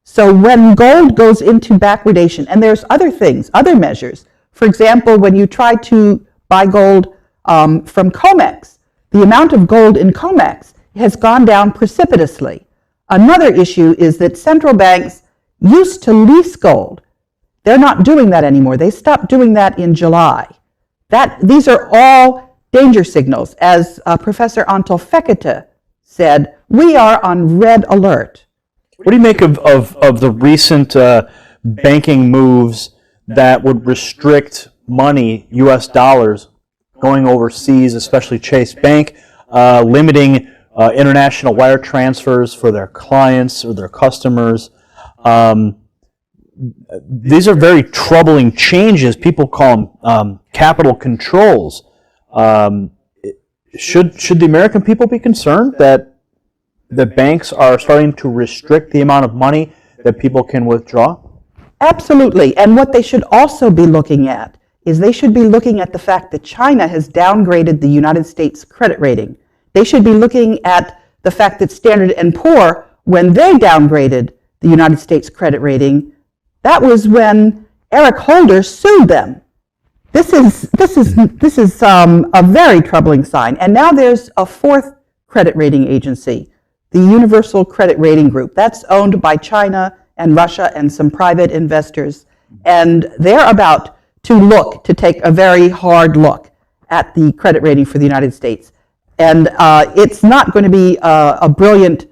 So when gold goes into backwardation, and there's other things, other measures. For example, when you try to buy gold from COMEX, the amount of gold in COMEX has gone down precipitously. Another issue is that central banks used to lease gold. They're not doing that anymore. They stopped doing that in July. These are all danger signals. As Professor Antal Fekete said, we are on red alert. What do you make of the recent banking moves that would restrict money, U.S. dollars, going overseas, especially Chase Bank, limiting international wire transfers for their clients or their customers? These are very troubling changes. People call them capital controls. Should the American people be concerned that the banks are starting to restrict the amount of money that people can withdraw? Absolutely. And what they should also be looking at is they should be looking at the fact that China has downgraded the United States credit rating. They should be looking at the fact that Standard & Poor, when they downgraded the United States credit rating, that was when Eric Holder sued them. This is a very troubling sign. And now there's a fourth credit rating agency, the Universal Credit Rating Group. That's owned by China and Russia and some private investors. And they're about to take a very hard look at the credit rating for the United States. And it's not going to be a brilliant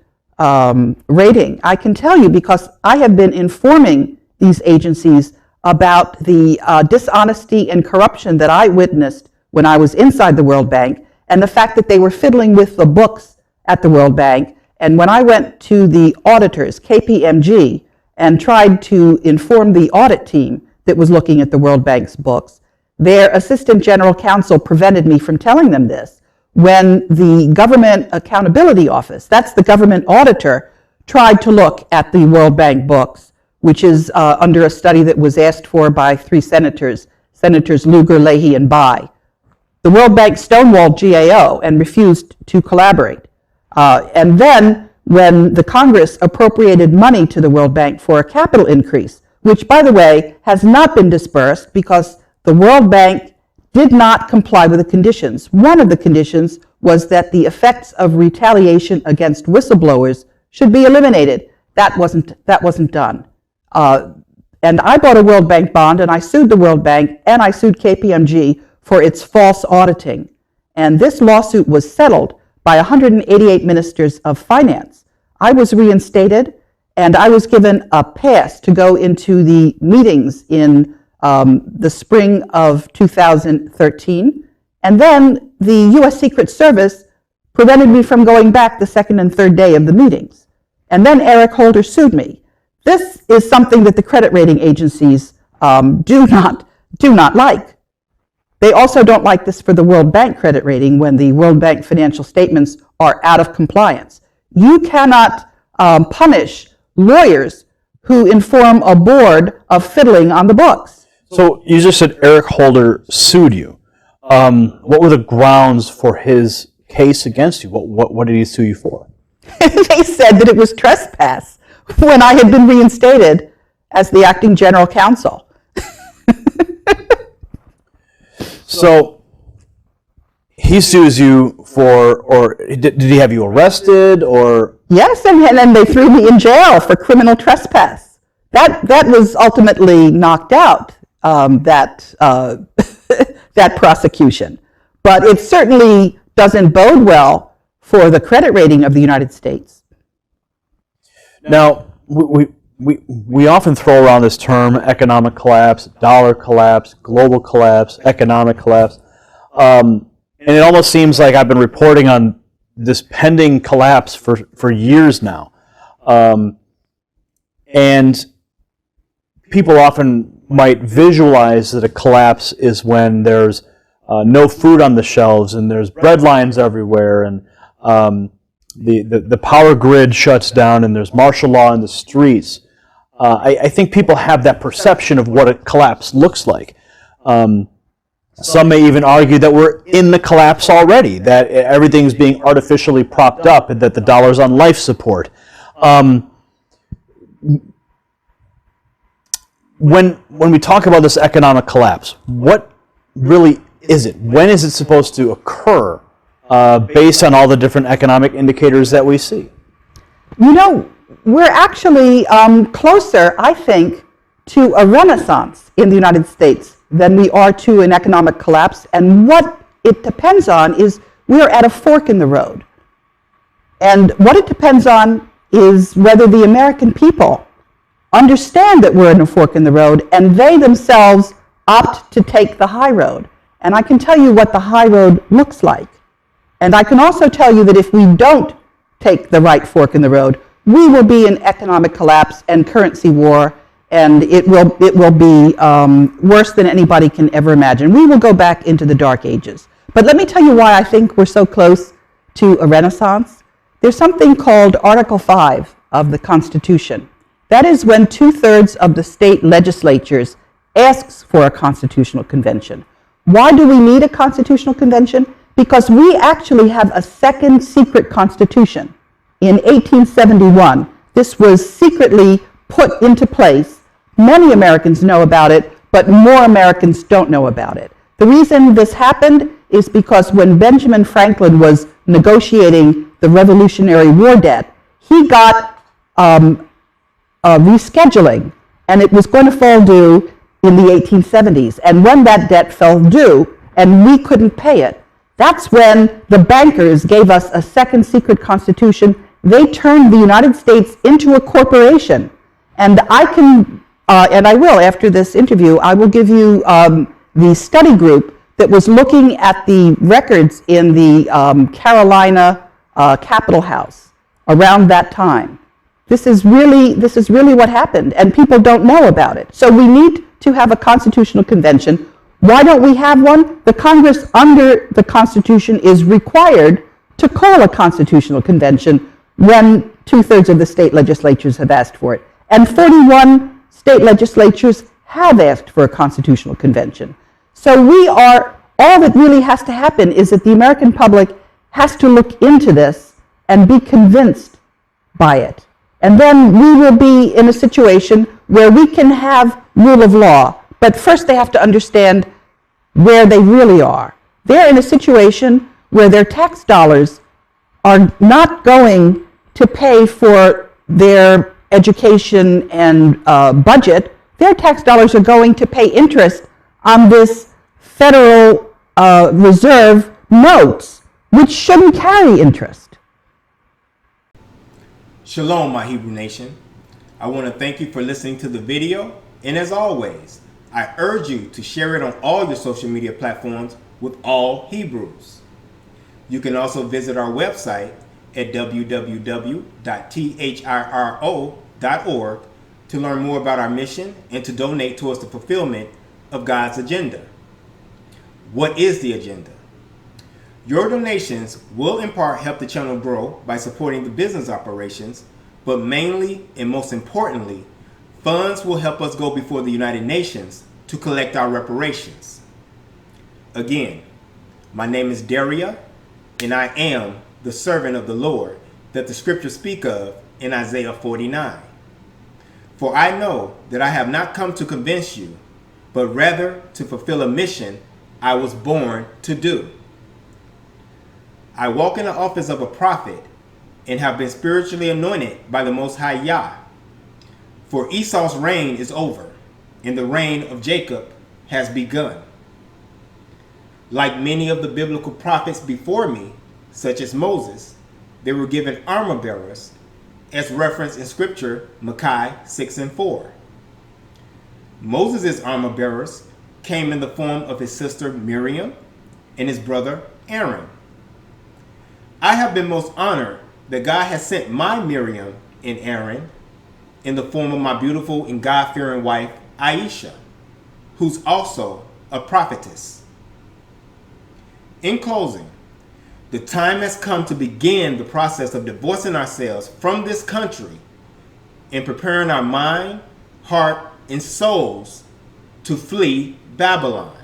rating. I can tell you, because I have been informing these agencies about the dishonesty and corruption that I witnessed when I was inside the World Bank, and the fact that they were fiddling with the books at the World Bank And when I went to the auditors, KPMG, and tried to inform the audit team that was looking at the World Bank's books, their assistant general counsel prevented me from telling them this. When the Government Accountability Office, that's the government auditor, tried to look at the World Bank books, which is under a study that was asked for by 3 senators, Senators Lugar, Leahy, and Bai. The World Bank stonewalled GAO and refused to collaborate. And then when the Congress appropriated money to the World Bank for a capital increase, which, by the way, has not been dispersed because the World Bank did not comply with the conditions. One of the conditions was that the effects of retaliation against whistleblowers should be eliminated. That wasn't done. And I bought a World Bank bond, and I sued the World Bank, and I sued KPMG for its false auditing. And this lawsuit was settled by 188 ministers of finance. I was reinstated, and I was given a pass to go into the meetings in the spring of 2013. And then the U.S. Secret Service prevented me from going back the second and third day of the meetings. And then Eric Holder sued me. This is something that the credit rating agencies do not like. They also don't like this for the World Bank credit rating when the World Bank financial statements are out of compliance. You cannot punish lawyers who inform a board of fiddling on the books. So you just said Eric Holder sued you. What were the grounds for his case against you? What did he sue you for? They said that it was trespass when I had been reinstated as the acting general counsel. So he sues you for, or did he have you arrested, or? Yes, and then they threw me in jail for criminal trespass. That was ultimately knocked out, that prosecution. But it certainly doesn't bode well for the credit rating of the United States. Now, we often throw around this term economic collapse, dollar collapse, global collapse, economic collapse. And it almost seems like I've been reporting on this pending collapse for years now. And people often might visualize that a collapse is when there's no food on the shelves and there's bread lines everywhere, and the power grid shuts down and there's martial law in the streets. I think people have that perception of what a collapse looks like. Some may even argue that we're in the collapse already, that everything's being artificially propped up and that the dollar's on life support. When we talk about this economic collapse, what really is it? When is it supposed to occur based on all the different economic indicators that we see? You know, we're actually closer, I think, to a renaissance in the United States than we are to an economic collapse. And what it depends on is we're at a fork in the road. And what it depends on is whether the American people understand that we're in a fork in the road and they themselves opt to take the high road. And I can tell you what the high road looks like. And I can also tell you that if we don't take the right fork in the road, we will be in economic collapse and currency war, and it will be worse than anybody can ever imagine. We will go back into the dark ages. But let me tell you why I think we're so close to a renaissance. There's something called Article 5 of the Constitution. That is when 2/3 of the state legislatures asks for a constitutional convention. Why do we need a constitutional convention? Because we actually have a second secret constitution. In 1871, this was secretly put into place. Many Americans know about it, but more Americans don't know about it. The reason this happened is because when Benjamin Franklin was negotiating the Revolutionary War debt, he got rescheduling, and it was going to fall due in the 1870s. And when that debt fell due and we couldn't pay it, that's when the bankers gave us a second secret constitution. They turned the United States into a corporation. And I can, and I will after this interview, I will give you the study group that was looking at the records in the Carolina Capitol House. around that time. This is really what happened, and people don't know about it. So we need to have a constitutional convention. Why don't we have one? The Congress under the Constitution is required to call a constitutional convention when 2/3 of the state legislatures have asked for it. And 41 state legislatures have asked for a constitutional convention. So all that really has to happen is that the American public has to look into this and be convinced by it. And then we will be in a situation where we can have rule of law. But first they have to understand where they really are. They're in a situation where their tax dollars are not going to pay for their education and budget. Their tax dollars are going to pay interest on this Federal Reserve notes, which shouldn't carry interest. Shalom, my Hebrew Nation. I want to thank you for listening to the video. And as always, I urge you to share it on all your social media platforms with all Hebrews. You can also visit our website at www.thiro.org to learn more about our mission and to donate towards the fulfillment of God's agenda. What is the agenda? Your donations will in part help the channel grow by supporting the business operations, but mainly and most importantly, funds will help us go before the United Nations to collect our reparations. Again, my name is Daria, and I am the servant of the Lord that the scriptures speak of in Isaiah 49. For I know that I have not come to convince you, but rather to fulfill a mission I was born to do. I walk in the office of a prophet and have been spiritually anointed by the Most High Yah. For Esau's reign is over, and the reign of Jacob has begun. Like many of the biblical prophets before me, such as Moses, they were given armor bearers, as referenced in scripture, Micah 6:4. Moses' armor bearers came in the form of his sister Miriam and his brother Aaron. I have been most honored that God has sent my Miriam and Aaron in the form of my beautiful and God-fearing wife, Aisha, who's also a prophetess. In closing, the time has come to begin the process of divorcing ourselves from this country and preparing our mind, heart, and souls to flee Babylon.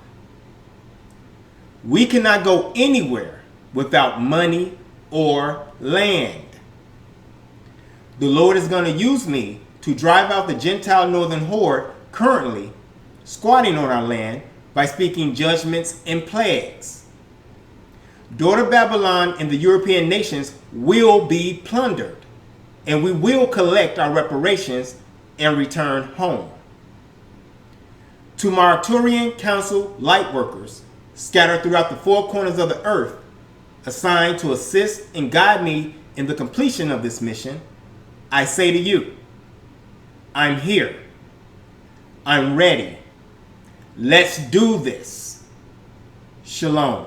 We cannot go anywhere without money or land. The Lord is going to use me to drive out the Gentile northern horde currently squatting on our land by speaking judgments and plagues. Daughter Babylon and the European nations will be plundered, and we will collect our reparations and return home. To my Arcturian Council light workers scattered throughout the four corners of the earth, assigned to assist and guide me in the completion of this mission, I say to you, I'm here. I'm ready. Let's do this. Shalom.